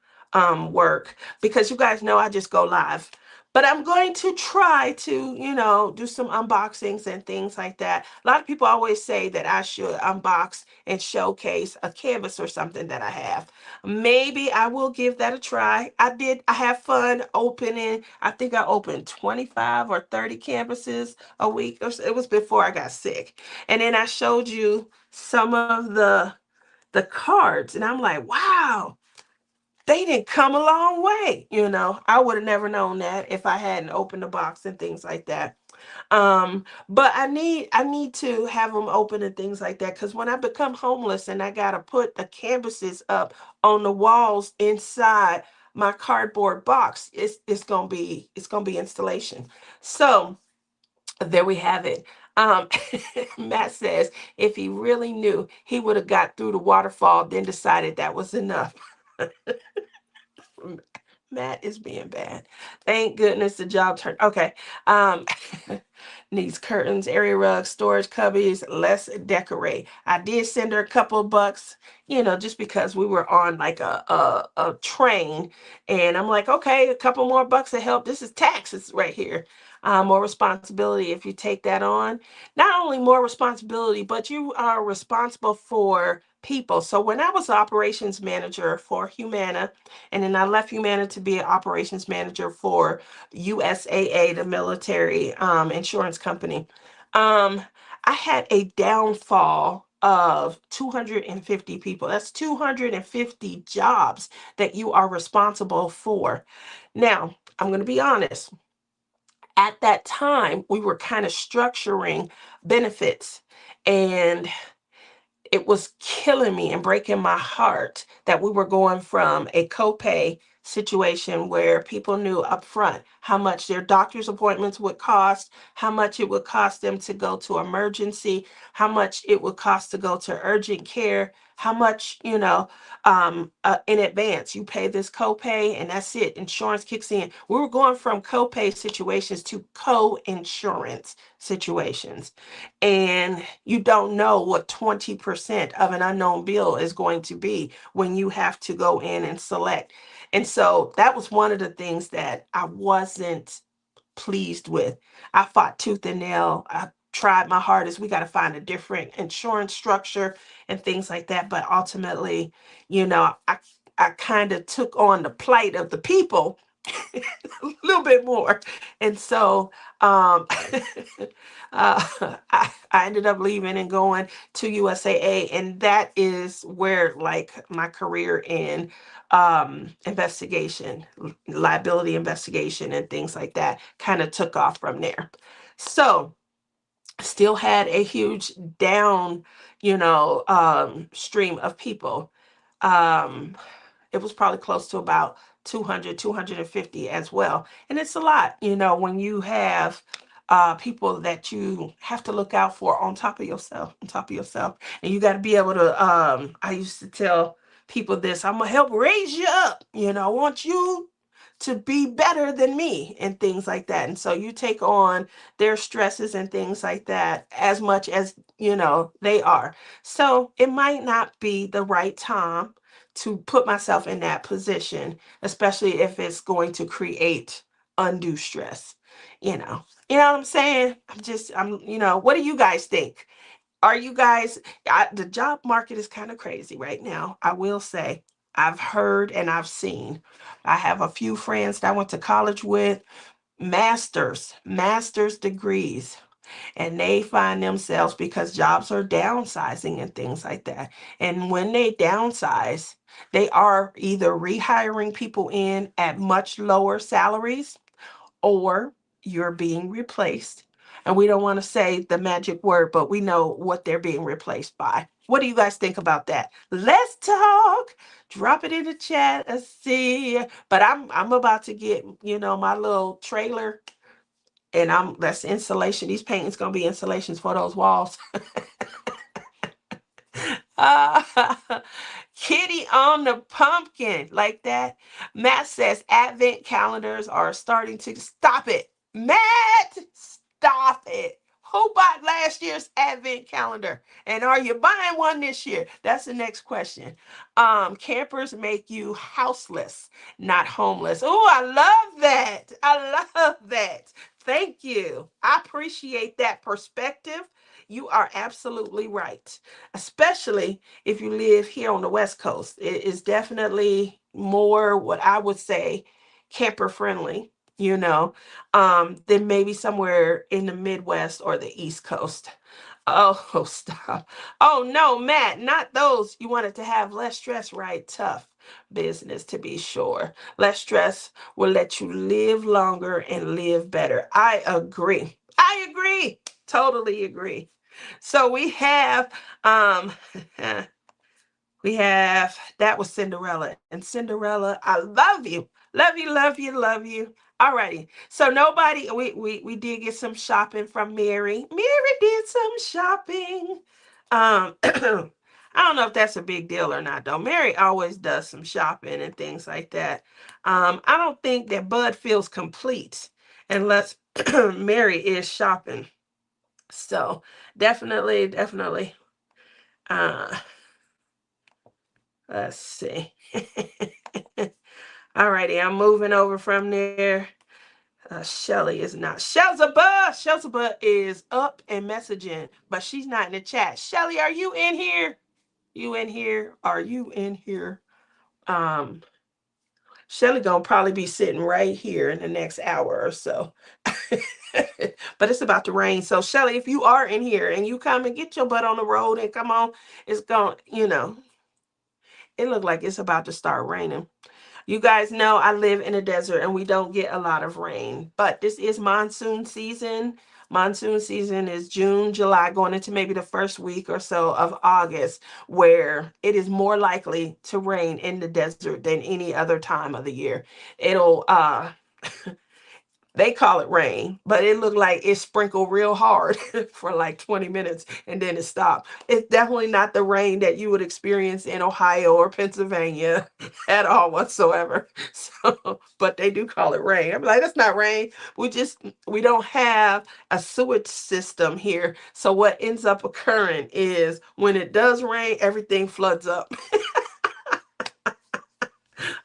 work, because you guys know I just go live. But I'm going to try to, do some unboxings and things like that. A lot of people always say that I should unbox and showcase a canvas or something that I have. Maybe I will give that a try. I have fun opening. I think I opened 25 or 30 canvases a week. It was before I got sick. And then I showed you some of the cards, and I'm like, wow, they didn't come a long way. I would have never known that if I hadn't opened the box and things like that. But I need to have them open and things like that, because when I become homeless and I gotta put the canvases up on the walls inside my cardboard box, it's gonna be installation. So there we have it. Um, Matt says if he really knew, he would have got through the waterfall, then decided that was enough. Matt is being bad. Thank goodness the job turned. Okay. Um, needs curtains, area rugs, storage cubbies. Let's decorate. I did send her a couple of bucks, just because we were on like a train, and I'm like, okay, a couple more bucks to help. This is taxes right here. More responsibility if you take that on. Not only more responsibility, but you are responsible for people. So when I was operations manager for Humana, and then I left Humana to be an operations manager for USAA, the military insurance company. Um, I had a downfall of 250 people. That's 250 jobs that you are responsible for. Now, I'm going to be honest. At that time, we were kind of structuring benefits, and it was killing me and breaking my heart that we were going from a copay situation where people knew upfront how much their doctor's appointments would cost, how much it would cost them to go to emergency, how much it would cost to go to urgent care, how much, in advance you pay this copay and that's it. Insurance kicks in. We were going from copay situations to co-insurance situations, and you don't know what 20% of an unknown bill is going to be when you have to go in and select. And so that was one of the things that I wasn't pleased with. I fought tooth and nail. I tried my hardest. We got to find a different insurance structure and things like that. But ultimately, I kind of took on the plight of the people a little bit more. And so I ended up leaving and going to USAA. And that is where, like, my career in investigation, liability investigation, and things like that kind of took off from there. So, still had a huge down, stream of people. Um, it was probably close to about 200, 250 as well. And it's a lot, when you have people that you have to look out for on top of yourself. And you got to be able to, I used to tell people this, I'm going to help raise you up. I want you to be better than me and things like that. And so you take on their stresses and things like that as much as, they are. So it might not be the right time to put myself in that position, especially if it's going to create undue stress. You know what I'm saying? What do you guys think? Are you guys, the job market is kind of crazy right now. I will say, I've heard and I've seen. I have a few friends that I went to college with, master's degrees, and they find themselves, because jobs are downsizing and things like that. And when they downsize, they are either rehiring people in at much lower salaries, or you're being replaced. And we don't want to say the magic word, but we know what they're being replaced by. What do you guys think about that? Let's talk. Drop it in the chat. Let's see. But I'm about to get, my little trailer, and that's insulation. These paintings gonna be insulations for those walls. uh, Kitty on the pumpkin, like that. Matt says advent calendars are starting to stop it. Matt, stop it. Who bought last year's advent calendar? And are you buying one this year? That's the next question. Campers make you houseless, not homeless. Oh, I love that. I love that. Thank you. I appreciate that perspective. You are absolutely right. Especially if you live here on the West Coast. It is definitely more what I would say camper friendly, than maybe somewhere in the Midwest or the East Coast. Oh, stop. Oh, no, Matt, not those. You wanted to have less stress, right? Tough business, to be sure. Less stress will let you live longer and live better. I agree. I agree. Totally agree. So we have um we have that was Cinderella. And Cinderella, I love you. Love you, love you, love you. Alrighty. So nobody we did get some shopping from Mary. Mary did some shopping. I don't know if that's a big deal or not though. Mary always does some shopping and things like that. I don't think that Bud feels complete unless Mary is shopping. So definitely, definitely. Uh let's see. Alrighty, I'm moving over from there. Shelly is not. Shelzabah is up and messaging, but she's not in the chat. Shelly, are you in here? You in here? Are you in here? Um, Shelly gonna probably be sitting right here in the next hour or so. But it's about to rain. So Shelly, if you are in here and you come and get your butt on the road and come on, it's going, it looked like it's about to start raining. You guys know I live in a desert and we don't get a lot of rain, but this is monsoon season. Monsoon season is June, July, going into maybe the first week or so of August, where it is more likely to rain in the desert than any other time of the year. It'll they call it rain, but it looked like it sprinkled real hard for like 20 minutes and then it stopped. It's definitely not the rain that you would experience in Ohio or Pennsylvania at all whatsoever. So, but they do call it rain. I'm like, that's not rain. We don't have a sewage system here. So what ends up occurring is when it does rain, everything floods up.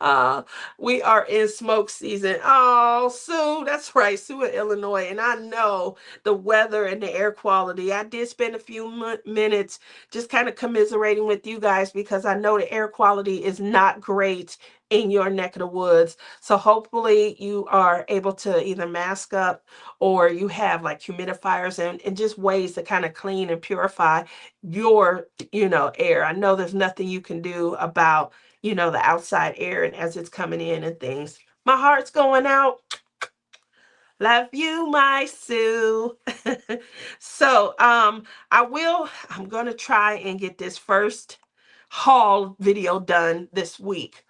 Uh, we are in smoke season. Oh, Sue, that's right, Sue in Illinois. And I know the weather and the air quality. I did spend a few minutes just kind of commiserating with you guys because I know the air quality is not great in your neck of the woods. So hopefully you are able to either mask up or you have like humidifiers and just ways to kind of clean and purify your air. I know there's nothing you can do about the outside air and as it's coming in and things. My heart's going out. Love you, my Sue. So, I'm going to try and get this first haul video done this week.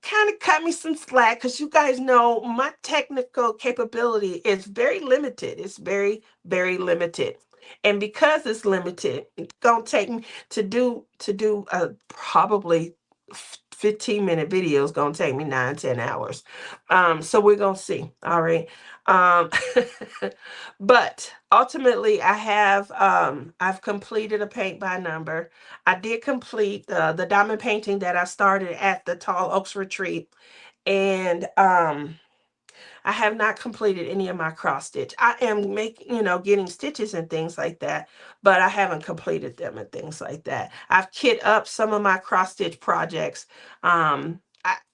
Kind of cut me some slack because you guys know my technical capability is very limited. It's very, very limited. And because it's limited, it's gonna take me to do probably 15-minute video is gonna take me 9-10 hours. So we're gonna see. All right. Um, but ultimately, I've completed a paint by number. I did complete the diamond painting that I started at the Tall Oaks Retreat, and I have not completed any of my cross stitch. I am getting stitches and things like that, but I haven't completed them and things like that. I've kit up some of my cross stitch projects.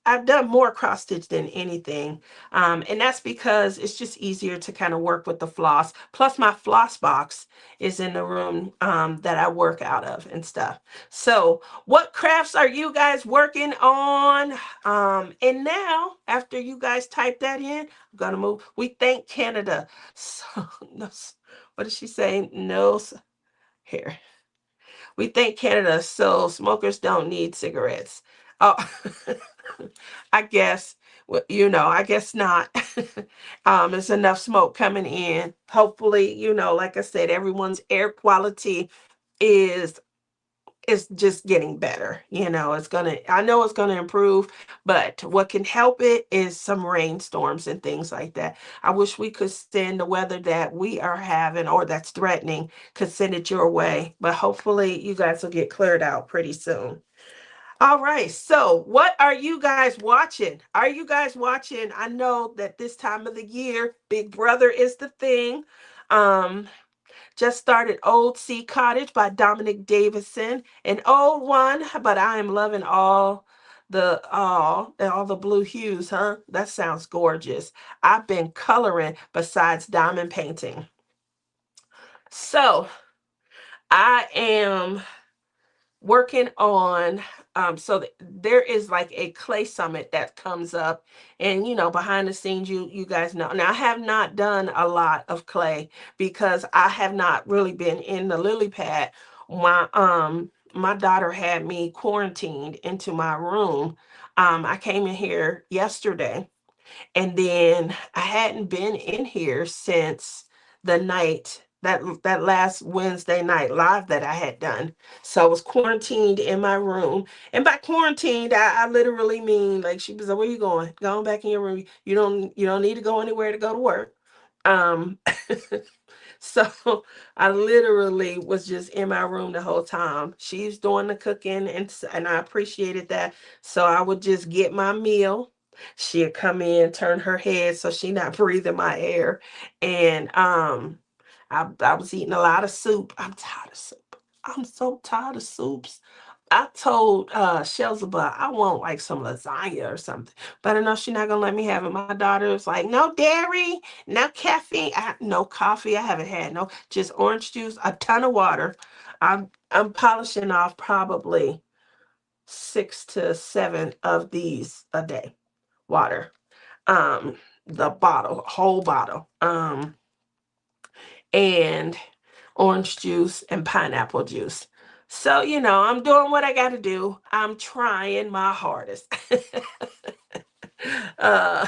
I've done more cross stitch than anything. And that's because it's just easier to kind of work with the floss. Plus my floss box is in the room that I work out of and stuff. So what crafts are you guys working on? And now after you guys type that in, I'm gonna move. We thank Canada. So no, what is she saying? No here. We thank Canada, so smokers don't need cigarettes. Oh, I guess. Well, I guess not. There's enough smoke coming in. Hopefully, like I said, everyone's air quality is it's just getting better. I know it's gonna improve, but what can help it is some rainstorms and things like that. I wish we could send the weather that we are having or that's threatening, could send it your way. But hopefully you guys will get cleared out pretty soon. All right. So, what are you guys watching? Are you guys watching? I know that this time of the year, Big Brother is the thing. Um, just started Old Sea Cottage by Dominic Davison, an old one, but I am loving all the blue hues, huh? That sounds gorgeous. I've been coloring besides diamond painting. So, I am working on there is like a clay summit that comes up, and behind the scenes, you guys know, now I have not done a lot of clay because I have not really been in the lily pad. My daughter had me quarantined into my room. I came in here yesterday, and then I hadn't been in here since the night that last Wednesday night live that I had done. So I was quarantined in my room. And by quarantined, I literally mean, like, she was like, "Where you going? Going back in your room. You don't need to go anywhere to go to work." Um So I literally was just in my room the whole time. She's doing the cooking, and I appreciated that. So I would just get my meal. She'd come in, turn her head so she not breathing my air. And I was eating a lot of soup. I'm tired of soup. I'm so tired of soups. I told Shelzaba I want like some lasagna or something. But I know she's not gonna let me have it. My daughter was like, "No dairy, no caffeine, no coffee. I haven't had no, just orange juice, a ton of water." I'm polishing off probably 6 to 7 of these a day. Water. Um, the bottle, whole bottle. And orange juice and pineapple juice. So, I'm doing what I got to do. I'm trying my hardest. uh,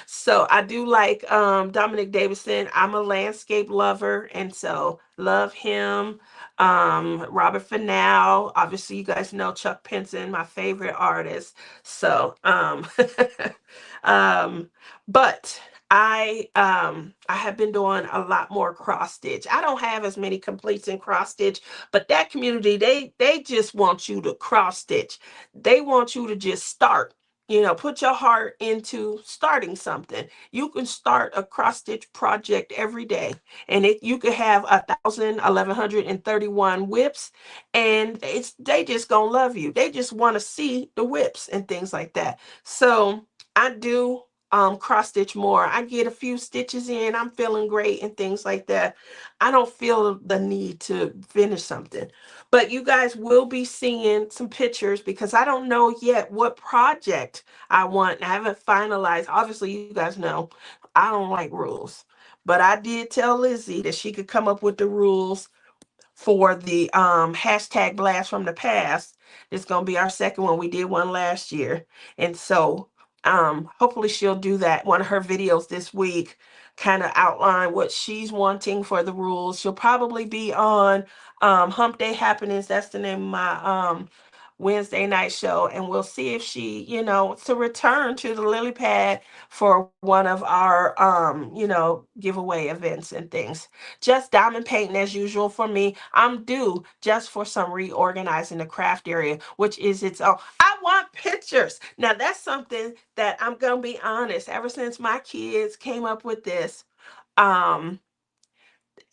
so I do like Dominic Davison. I'm a landscape lover, and so love him. Robert Finau, obviously you guys know Chuck Pinson, my favorite artist. So um but I have been doing a lot more cross stitch. I don't have as many completes in cross stitch, but that community, they just want you to cross stitch. They want you to just start. Put your heart into starting something. You can start a cross stitch project every day, and you could have 1,131 whips, and they just gonna love you. They just want to see the whips and things like that. So I do cross stitch more. I get a few stitches in, I'm feeling great and things like that. I don't feel the need to finish something. But you guys will be seeing some pictures because I don't know yet what project I want. I haven't finalized. Obviously, you guys know I don't like rules. But I did tell Lizzie that she could come up with the rules for the hashtag blast from the past. It's gonna be our second one. We did one last year. And so hopefully she'll do that. One of her videos this week kind of outline what she's wanting for the rules. She'll probably be on Hump Day Happenings. That's the name of my Wednesday night show. And we'll see if she, to return to the lily pad for one of our giveaway events and things. Just diamond painting as usual for me. I'm due just for some reorganizing the craft area, which is its own. I want pictures. Now that's something that I'm gonna be honest. Ever since my kids came up with this, um,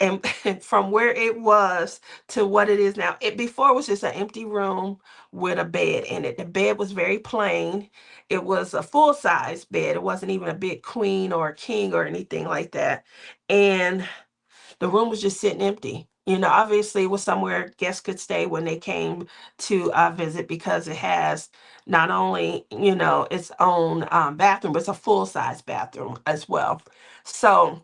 and from where it was to what it is now. It before was just an empty room with a bed in it. The bed was very plain. It was a full size bed. It wasn't even a big queen or a king or anything like that. And the room was just sitting empty. Obviously it was somewhere guests could stay when they came to visit because it has not only, its own bathroom, but it's a full size bathroom as well. So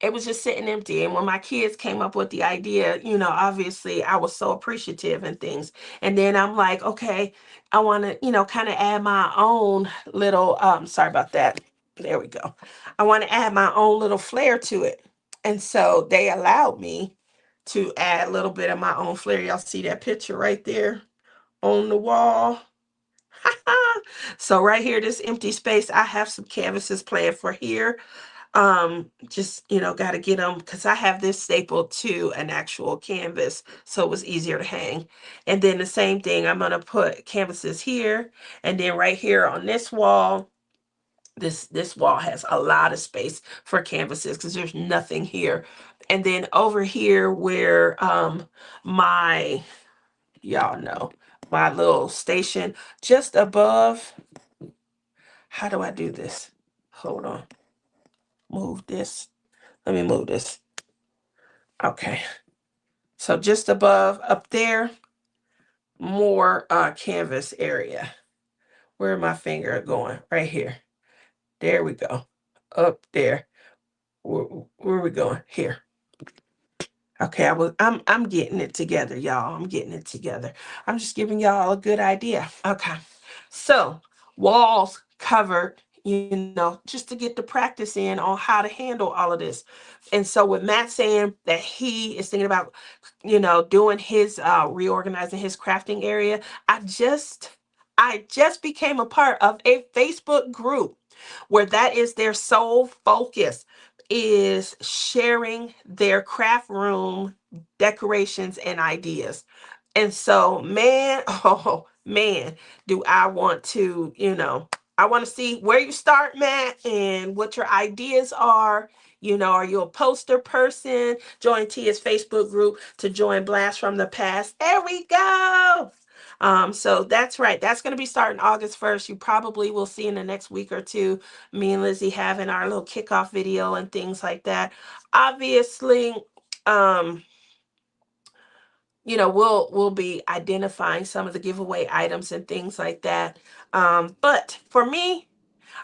it was just sitting empty. And when my kids came up with the idea, obviously I was so appreciative and things. And then I'm like, okay, I want to, kind of add my own little, sorry about that. There we go. I want to add my own little flair to it. And so they allowed me to add a little bit of my own flair. Y'all see that picture right there on the wall? So right here, this empty space, I have some canvases planned for here. Just, got to get them because I have this stapled to an actual canvas, so it was easier to hang. And then the same thing, I'm going to put canvases here, and then right here on this wall, this wall has a lot of space for canvases because there's nothing here. And then over here where my y'all know my little station just above, how do I do this? Hold on. Move this. Let me move this. Okay. So just above up there, more canvas area. Where my finger going? Right here. There we go. Up there. Where are we going? Here. Okay, I'm getting it together, y'all. I'm getting it together. I'm just giving y'all a good idea. Okay. So walls covered, just to get the practice in on how to handle all of this. And so with Matt saying that he is thinking about, doing his reorganizing his crafting area, I just became a part of a Facebook group where that is their sole focus, is sharing their craft room decorations and ideas. And so, man, oh man, do I want to, I want to see where you start, Matt, and what your ideas are. Are you a poster person? Join Tia's Facebook group to join Blast from the Past. There we go. So that's right. That's going to be starting August 1st. You probably will see in the next week or two me and Lizzie having our little kickoff video and things like that. Obviously, um, we'll be identifying some of the giveaway items and things like that. But for me,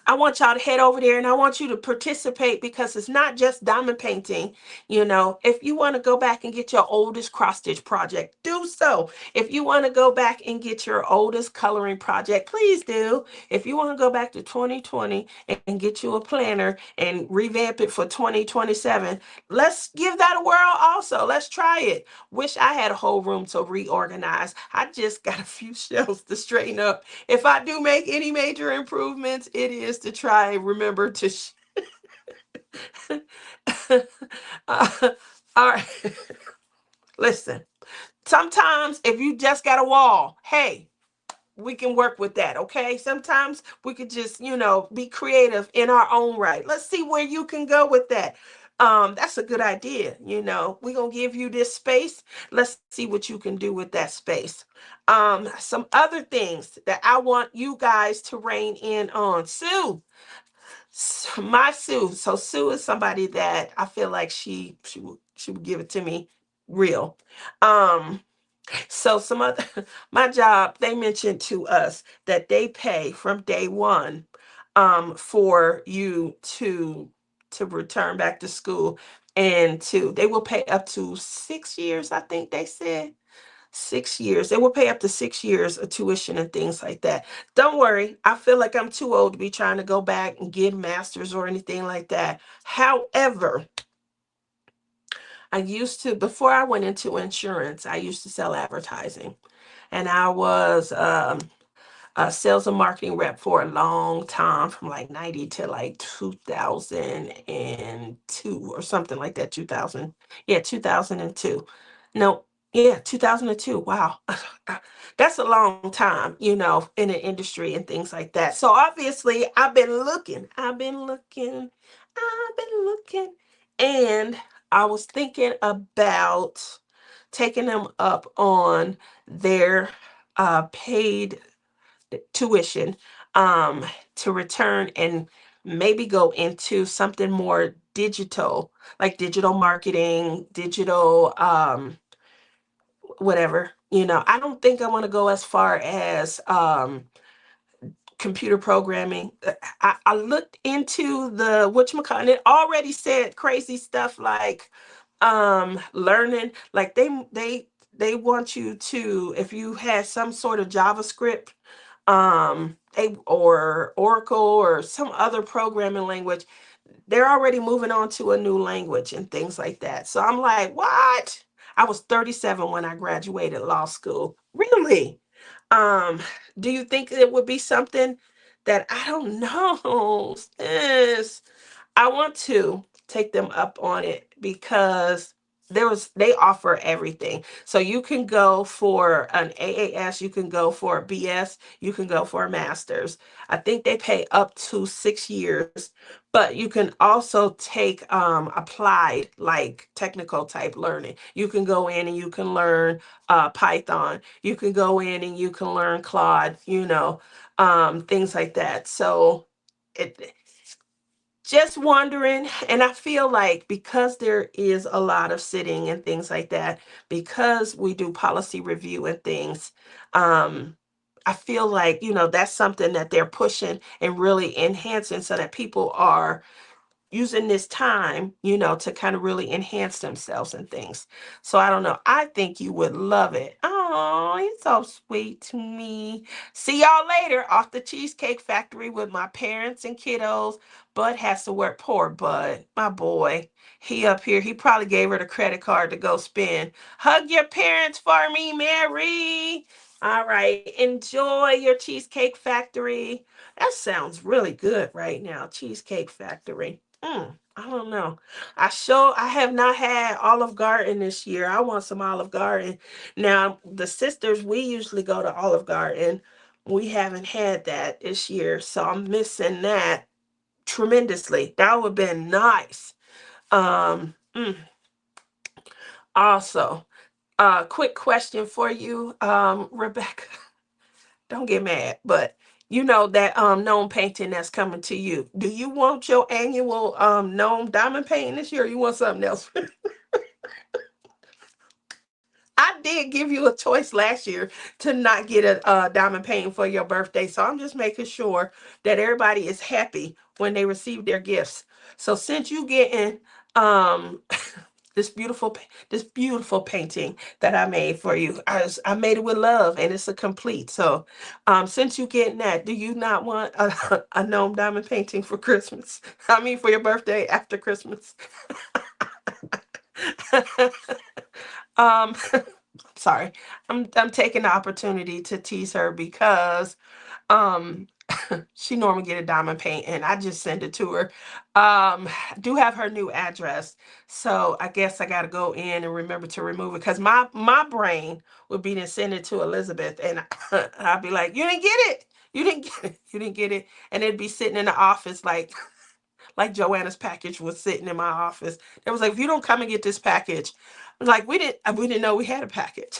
I want y'all to head over there and I want you to participate because it's not just diamond painting. If you want to go back and get your oldest cross stitch project, do so. If you want to go back and get your oldest coloring project, please do. If you want to go back to 2020 and get you a planner and revamp it for 2027, let's give that a whirl also. Let's try it. Wish I had a whole room to reorganize. I just got a few shelves to straighten up. If I do make any major improvements, it is to try and remember to. uh, all right. Listen, sometimes if you just got a wall, hey, we can work with that, okay? Sometimes we could just, be creative in our own right. Let's see where you can go with that. That's a good idea. We're gonna give you this space. Let's see what you can do with that space. Some other things that I want you guys to rein in on. My Sue. So Sue is somebody that I feel like she would give it to me real. Um, so some other my job, they mentioned to us that they pay from day one for you to return back to school, and they will pay up to 6 years, I think they said. 6 years. They will pay up to 6 years of tuition and things like that. Don't worry. I feel like I'm too old to be trying to go back and get masters or anything like that. However, I used to, before I went into insurance, I used to sell advertising. And I was a sales and marketing rep for a long time, from like 90 to like 2002 or something like that. 2000. Yeah, 2002. No, yeah, 2002. Wow. That's a long time, in the industry and things like that. So obviously, I've been looking, and I was thinking about taking them up on their paid tuition, um, to return and maybe go into something more digital, like digital marketing, digital, whatever. I don't think I want to go as far as computer programming. I looked into the whatchamacallit, and it already said crazy stuff like learning, like they want you to, if you had some sort of JavaScript, or Oracle or some other programming language, they're already moving on to a new language and things like that. So I'm like, what? I was 37 when I graduated law school. Really? Um, do you think it would be something that I don't know? Sis, I want to take them up on it because they offer everything. So you can go for an AAS, you can go for a BS, you can go for a master's. I think they pay up to 6 years, but you can also take applied, like technical type learning. You can go in and you can learn Python. You can go in and you can learn Claude, things like that. So it just wondering, and I feel like because there is a lot of sitting and things like that, because we do policy review and things, um I feel like, that's something that they're pushing and really enhancing so that people are using this time, to kind of really enhance themselves and things. So I don't know. I think you would love it. Oh, he's so sweet to me. See y'all later off the Cheesecake Factory with my parents and kiddos. Bud has to work. Poor Bud, my boy. He up here. He probably gave her the credit card to go spend. Hug your parents for me, Mary. All right. Enjoy your Cheesecake Factory. That sounds really good right now. Cheesecake Factory. I don't know. I have not had Olive Garden this year. I want some Olive Garden. Now, the sisters, we usually go to Olive Garden. We haven't had that this year, so I'm missing that tremendously. That would have been nice. Um, mm, Also, quick question for you, Rebecca. Don't get mad, but you know that gnome painting that's coming to you. Do you want your annual gnome diamond painting this year, or you want something else? I did give you a choice last year to not get a diamond painting for your birthday, so I'm just making sure that everybody is happy when they receive their gifts. So since you getting um this beautiful painting that I made for you, I made it with love and it's a complete. So since you getting that, do you not want a gnome diamond painting for Christmas? I mean for your birthday after Christmas. um Sorry. I'm taking the opportunity to tease her because um she normally get a diamond paint and I just send it to her. I do have her new address. So I guess I gotta go in and remember to remove it because my brain would be to send it to Elizabeth and I'd be like, you didn't get it. You didn't get it. You didn't get it. And it'd be sitting in the office like Joanna's package was sitting in my office. It was like, if you don't come and get this package, I'm like, we didn't know we had a package.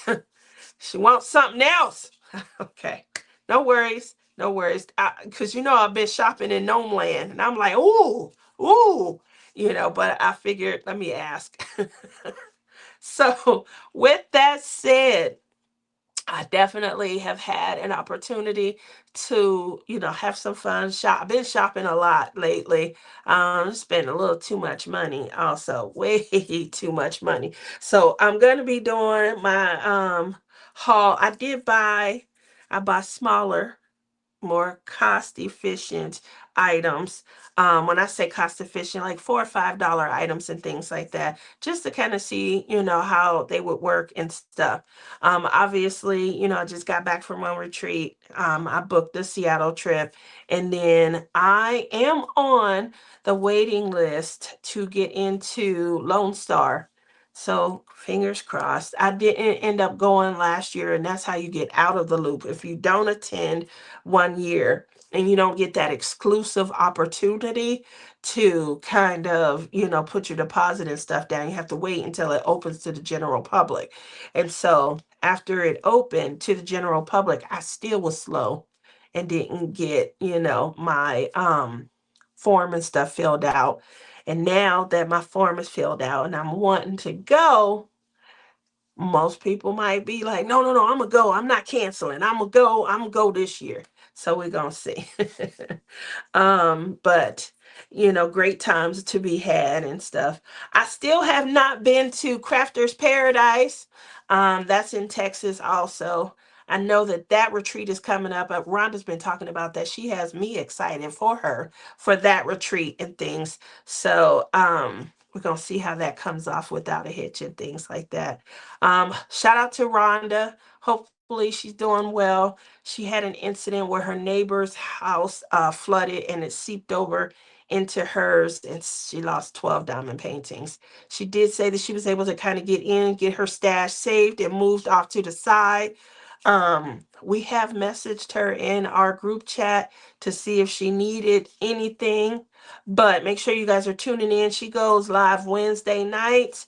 She wants something else. Okay. No worries. No worries. Because I've been shopping in Gnome Land and I'm like, ooh, but I figured, let me ask. So, with that said, I definitely have had an opportunity to, have some fun. I've been shopping a lot lately. Spent a little too much money, also way too much money. So I'm gonna be doing my haul. I buy smaller, more cost efficient items. When I say cost efficient, like $4 or $5 items and things like that, just to kind of see, how they would work and stuff. Obviously, I just got back from one retreat. I booked the Seattle trip, and then I am on the waiting list to get into Lone Star. So fingers crossed. I didn't end up going last year, and that's how you get out of the loop. If you don't attend 1 year and you don't get that exclusive opportunity to kind of, put your deposit and stuff down, you have to wait until it opens to the general public. And so after it opened to the general public, I still was slow and didn't get, my form and stuff filled out. And now that my form is filled out and I'm wanting to go, most people might be like, no, no, no, I'm gonna go. I'm not canceling. I'm gonna go this year. So we're gonna see. But great times to be had and stuff. I still have not been to Crafter's Paradise. That's in Texas also. I know that retreat is coming up. Rhonda's been talking about that. She has me excited for her for that retreat and things. So we're gonna see how that comes off without a hitch and things like that. Shout out to Rhonda. Hopefully she's doing well. She had an incident where her neighbor's house flooded and it seeped over into hers, and she lost 12 diamond paintings. She did say that she was able to kind of get in, get her stash saved, and moved off to the side. We have messaged her in our group chat to see if she needed anything, but make sure you guys are tuning in. She goes live Wednesday nights.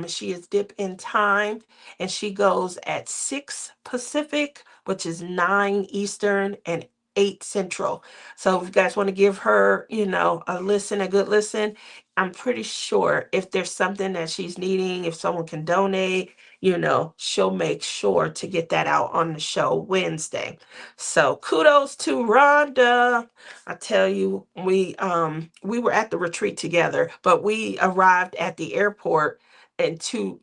She is dip in time, and she goes at 6 Pacific, which is 9 Eastern and 8 Central. So if you guys want to give her, a listen, a good listen, I'm pretty sure if there's something that she's needing, if someone can donate, she'll make sure to get that out on the show Wednesday. So kudos to Rhonda. I tell you, we were at the retreat together, but we arrived at the airport in two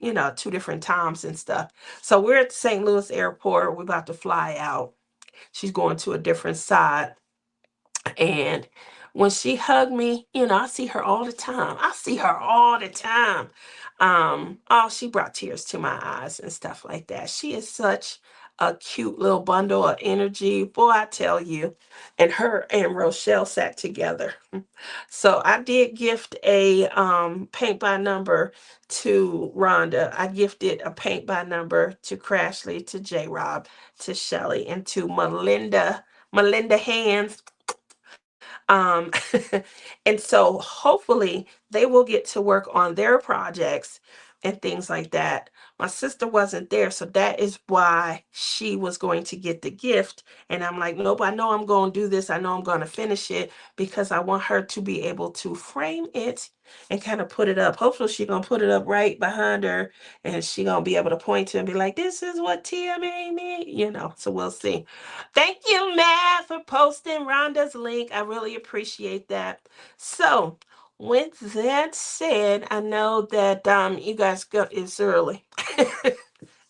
different times and stuff. So we're at the St. Louis airport. We're about to fly out. She's going to a different side. And when she hugged me, I see her all the time. I see her all the time. Oh, she brought tears to my eyes and stuff like that. She is such a cute little bundle of energy. Boy, I tell you. And her and Rochelle sat together. So I did gift a paint by number to Rhonda. I gifted a paint by number to Crashly, to J Rob, to Shelly, and to Melinda Hands. um and so hopefully they will get to work on their projects and things like that. My sister wasn't there, so that is why she was going to get the gift, and I'm like, nope, I know I'm going to do this, I know I'm going to finish it, because I want her to be able to frame it and kind of put it up. Hopefully she gonna put it up right behind her, and she gonna be able to point to and be like, this is what Tia made me, so we'll see. Thank you, Matt, for posting Rhonda's link. I really appreciate that. So, with that said, I know that you guys go. It's early.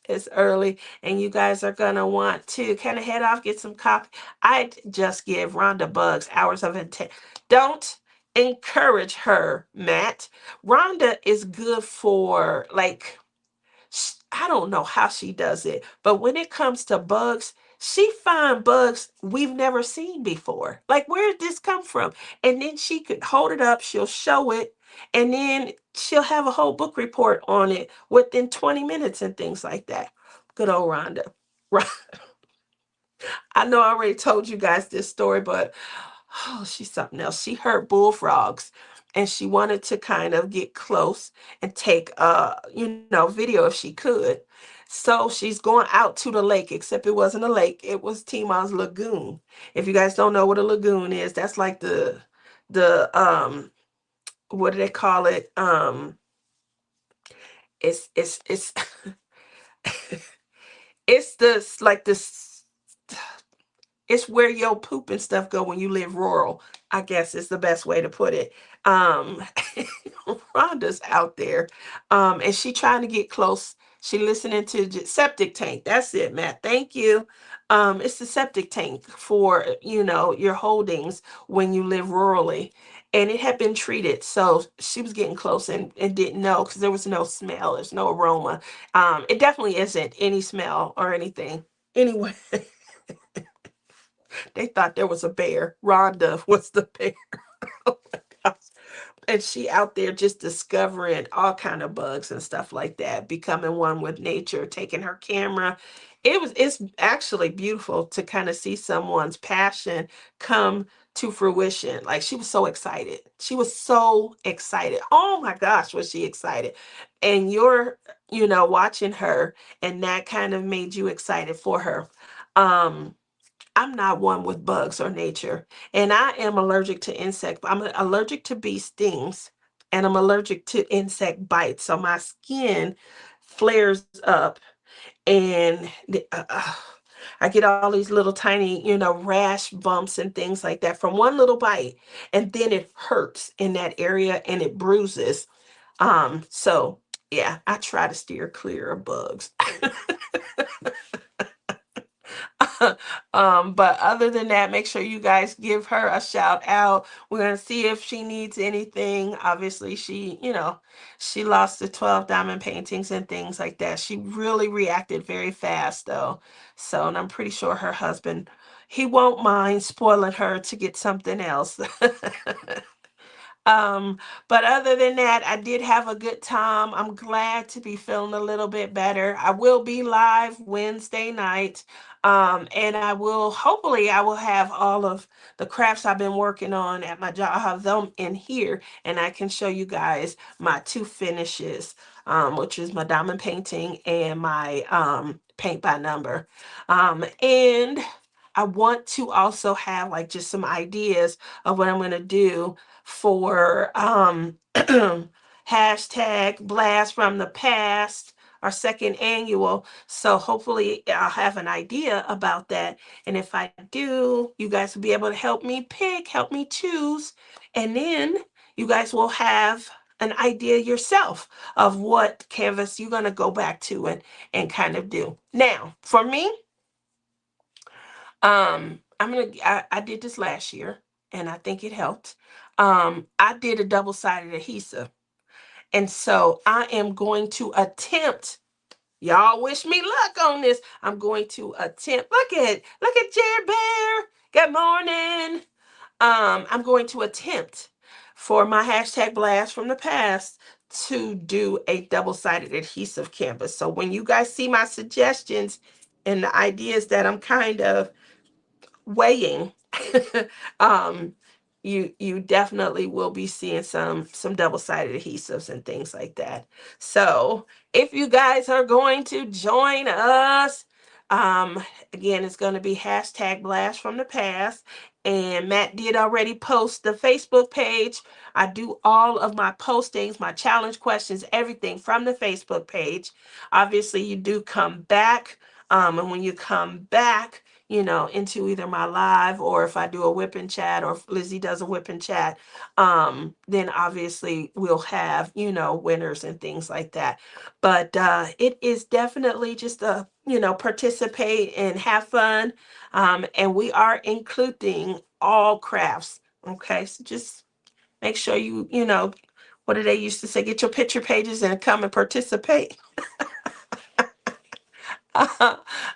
It's early, and you guys are gonna want to kind of head off, get some coffee. I just give Rhonda Bugs hours of intent. Don't encourage her, Matt. Rhonda is good for, like, I don't know how she does it, but when it comes to bugs, she find bugs we've never seen before. Like, where did this come from? And then she could hold it up, she'll show it, and then she'll have a whole book report on it within 20 minutes and things like that. Good old Rhonda. I know I already told you guys this story, but oh, she's something else. She heard bullfrogs, and she wanted to kind of get close and take video if she could. So she's going out to the lake, except it wasn't a lake, it was Tima's lagoon. If you guys don't know what a lagoon is, that's like the what do they call it? It's it's this like this it's where your poop and stuff go when you live rural, I guess is the best way to put it. um Rhonda's out there, and she trying to get close. She listening to septic tank. That's it, Matt, thank you. It's the septic tank for your holdings when you live rurally, and it had been treated, so she was getting close and didn't know, because there was no smell, there's no aroma. It definitely isn't any smell or anything. Anyway, they thought there was a bear. Rhonda was the bear. Oh my gosh. And she out there just discovering all kind of bugs and stuff like that, becoming one with nature, taking her camera. It's actually beautiful to kind of see someone's passion come to fruition. Like, she was so excited. She was so excited. Oh my gosh, was she excited. And you're, watching her, and that kind of made you excited for her. Um I'm not one with bugs or nature, and I am allergic to insect. I'm allergic to bee stings, and I'm allergic to insect bites. So my skin flares up, and I get all these little tiny, rash bumps and things like that from one little bite, and then it hurts in that area and it bruises. So yeah, I try to steer clear of bugs. But other than that, make sure you guys give her a shout out. We're gonna see if she needs anything. Obviously, she lost the 12 diamond paintings and things like that. She really reacted very fast though. So, and I'm pretty sure her husband, he won't mind spoiling her to get something else. Um, but other than that, I did have a good time. I'm glad to be feeling a little bit better. I will be live Wednesday night. And hopefully I will have all of the crafts I've been working on at my job. I'll have them in here and I can show you guys my two finishes, which is my diamond painting and my paint by number. And I want to also have like just some ideas of what I'm going to do for hashtag blast from the past, our second annual. So hopefully I'll have an idea about that. And if I do, you guys will be able to help me choose. And then you guys will have an idea yourself of what canvas you're going to go back to and kind of do. Now, for me, I did this last year and I think it helped. I did a double-sided adhesive. And so I am going to attempt, y'all wish me luck on this. I'm going to attempt, look at Jared Bear. Good morning. I'm going to attempt for my hashtag blast from the past to do a double-sided adhesive canvas. So when you guys see my suggestions and the ideas that I'm kind of weighing, um, you definitely will be seeing some double-sided adhesives and things like that. So if you guys are going to join us, um, again, it's going to be hashtag blast from the past. And Matt did already post the Facebook page. I do all of my postings, my challenge questions, everything from the Facebook page. Obviously, you do come back. And when you come back, into either my live or if I do a whip and chat or if Lizzie does a whip and chat, then obviously we'll have, winners and things like that. But it is definitely just participate and have fun. And we are including all crafts. Okay, so just make sure what do they used to say? Get your picture pages and come and participate.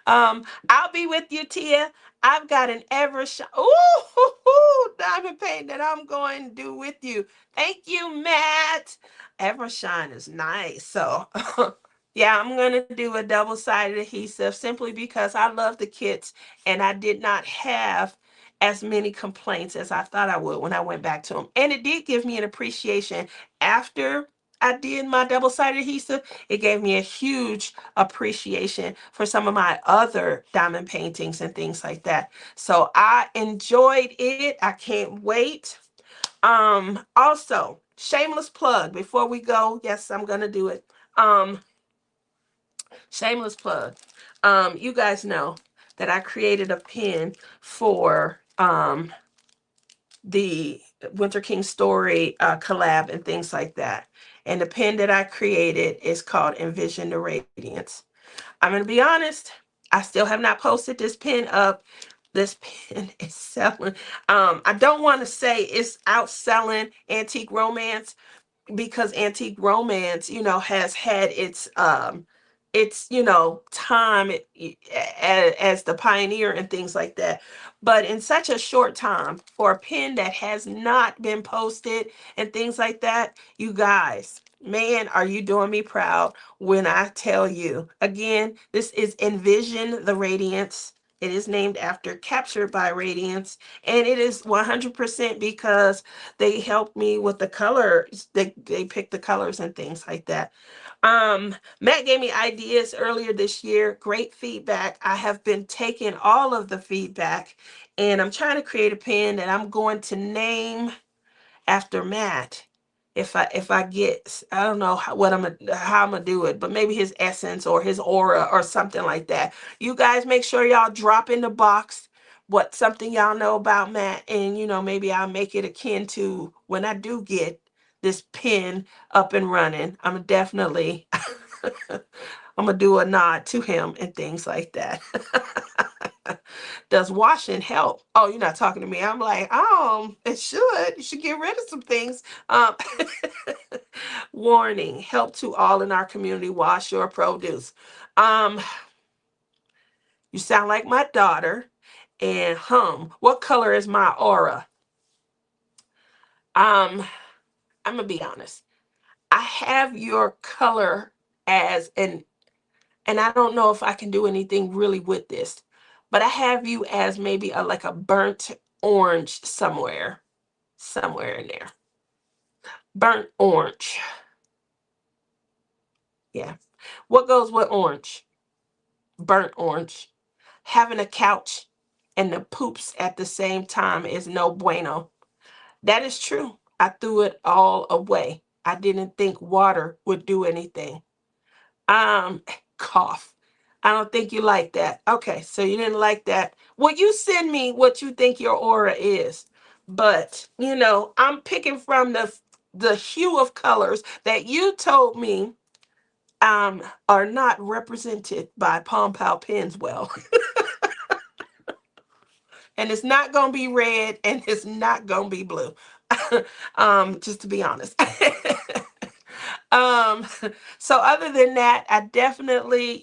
I'll be with you, Tia. I've got an ever shine. Ooh, diamond paint that I'm going to do with you. Thank you, Matt. Ever shine is nice. So, yeah, I'm going to do a double-sided adhesive simply because I love the kits and I did not have as many complaints as I thought I would when I went back to them. And it did give me an appreciation after I did my double-sided adhesive. It gave me a huge appreciation for some of my other diamond paintings and things like that. So I enjoyed it. I can't wait. Also, shameless plug before we go. Yes, I'm gonna do it. Shameless plug. You guys know that I created a pin for the Winter King Story collab and things like that. And the pin that I created is called Envision the Radiance. I'm going to be honest, I still have not posted this pin up. This pin is selling. I don't want to say it's outselling Antique Romance because Antique Romance, has had its time as the pioneer and things like that. But in such a short time for a pin that has not been posted and things like that, you guys, man, are you doing me proud when I tell you. Again, this is Envision the Radiance. It is named after Captured by Radiance, and it is 100% because they helped me with the colors. They picked the colors and things like that. Matt gave me ideas earlier this year. Great feedback. I have been taking all of the feedback, and I'm trying to create a pen that I'm going to name after Matt. If I get, I don't know how I'm gonna do it, but maybe his essence or his aura or something like that. You guys make sure y'all drop in the box what something y'all know about Matt, and maybe I'll make it akin to when I do get this pin up and running. I'm definitely I'm gonna do a nod to him and things like that. Does washing help? Oh, you're not talking to me. I'm like, it should. You should get rid of some things. Um, Warning, help to all in our community wash your produce. Um, you sound like my daughter. And what color is my aura? Um, I'm gonna be honest. I have your color as and I don't know if I can do anything really with this, but I have you as maybe like a burnt orange somewhere in there. Burnt orange. Yeah. What goes with orange? Burnt orange. Having a couch and the poops at the same time is no bueno. That is true. I threw it all away. I didn't think water would do anything. Um, Cough. I don't think you like that. Okay, so you didn't like that. Well, you send me what you think your aura is. But, I'm picking from the hue of colors that you told me are not represented by Palm Pow pens well. And it's not gonna be red and it's not gonna be blue. Just to be honest. um so other than that, I definitely,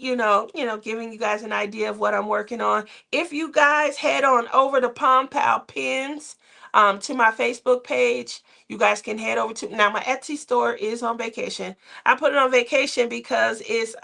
giving you guys an idea of what I'm working on. If you guys head on over to Palm Pow Pins, to my Facebook page, you guys can head over to, now my Etsy store is on vacation. I put it on vacation because it's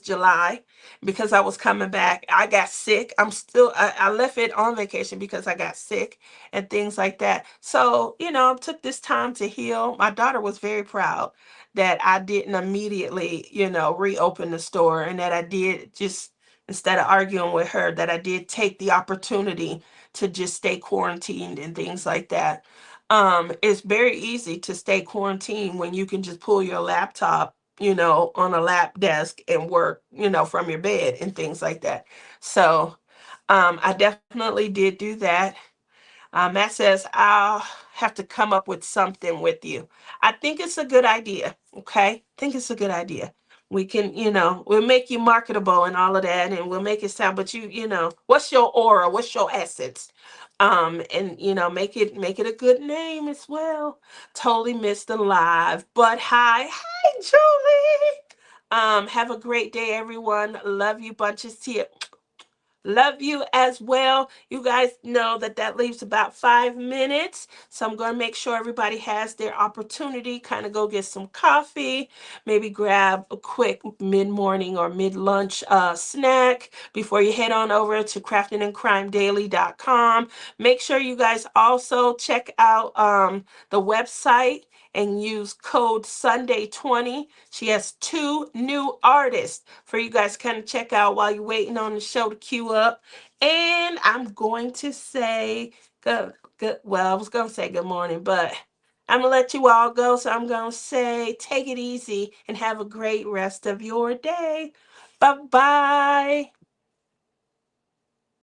July, because I was coming back. I got sick. I left it on vacation because I got sick and things like that. So, took this time to heal. My daughter was very proud that I didn't immediately, reopen the store, and that I did just, instead of arguing with her, that I did take the opportunity to just stay quarantined and things like that. It's very easy to stay quarantined when you can just pull your laptop, on a lap desk and work, from your bed and things like that. So, I definitely did do that. Matt says, I'll have to come up with something with you. I think it's a good idea. Okay. I think it's a good idea. We can, we'll make you marketable and all of that, and we'll make it sound, but what's your aura? What's your essence? And make it a good name as well. Totally missed the live, but hi, Julie. Have a great day, everyone. Love you bunches. Tia. Love you as well. You guys know that leaves about 5 minutes. So I'm going to make sure everybody has their opportunity. Kind of go get some coffee. Maybe grab a quick mid-morning or mid-lunch snack before you head on over to craftingandcrimedaily.com. Make sure you guys also check out the website and use code Sunday20. She has 2 new artists for you guys to kind of check out while you're waiting on the show to queue up. And I'm going to say good. Well, I was going to say good morning, but I'm going to let you all go. So I'm going to say take it easy and have a great rest of your day. Bye bye.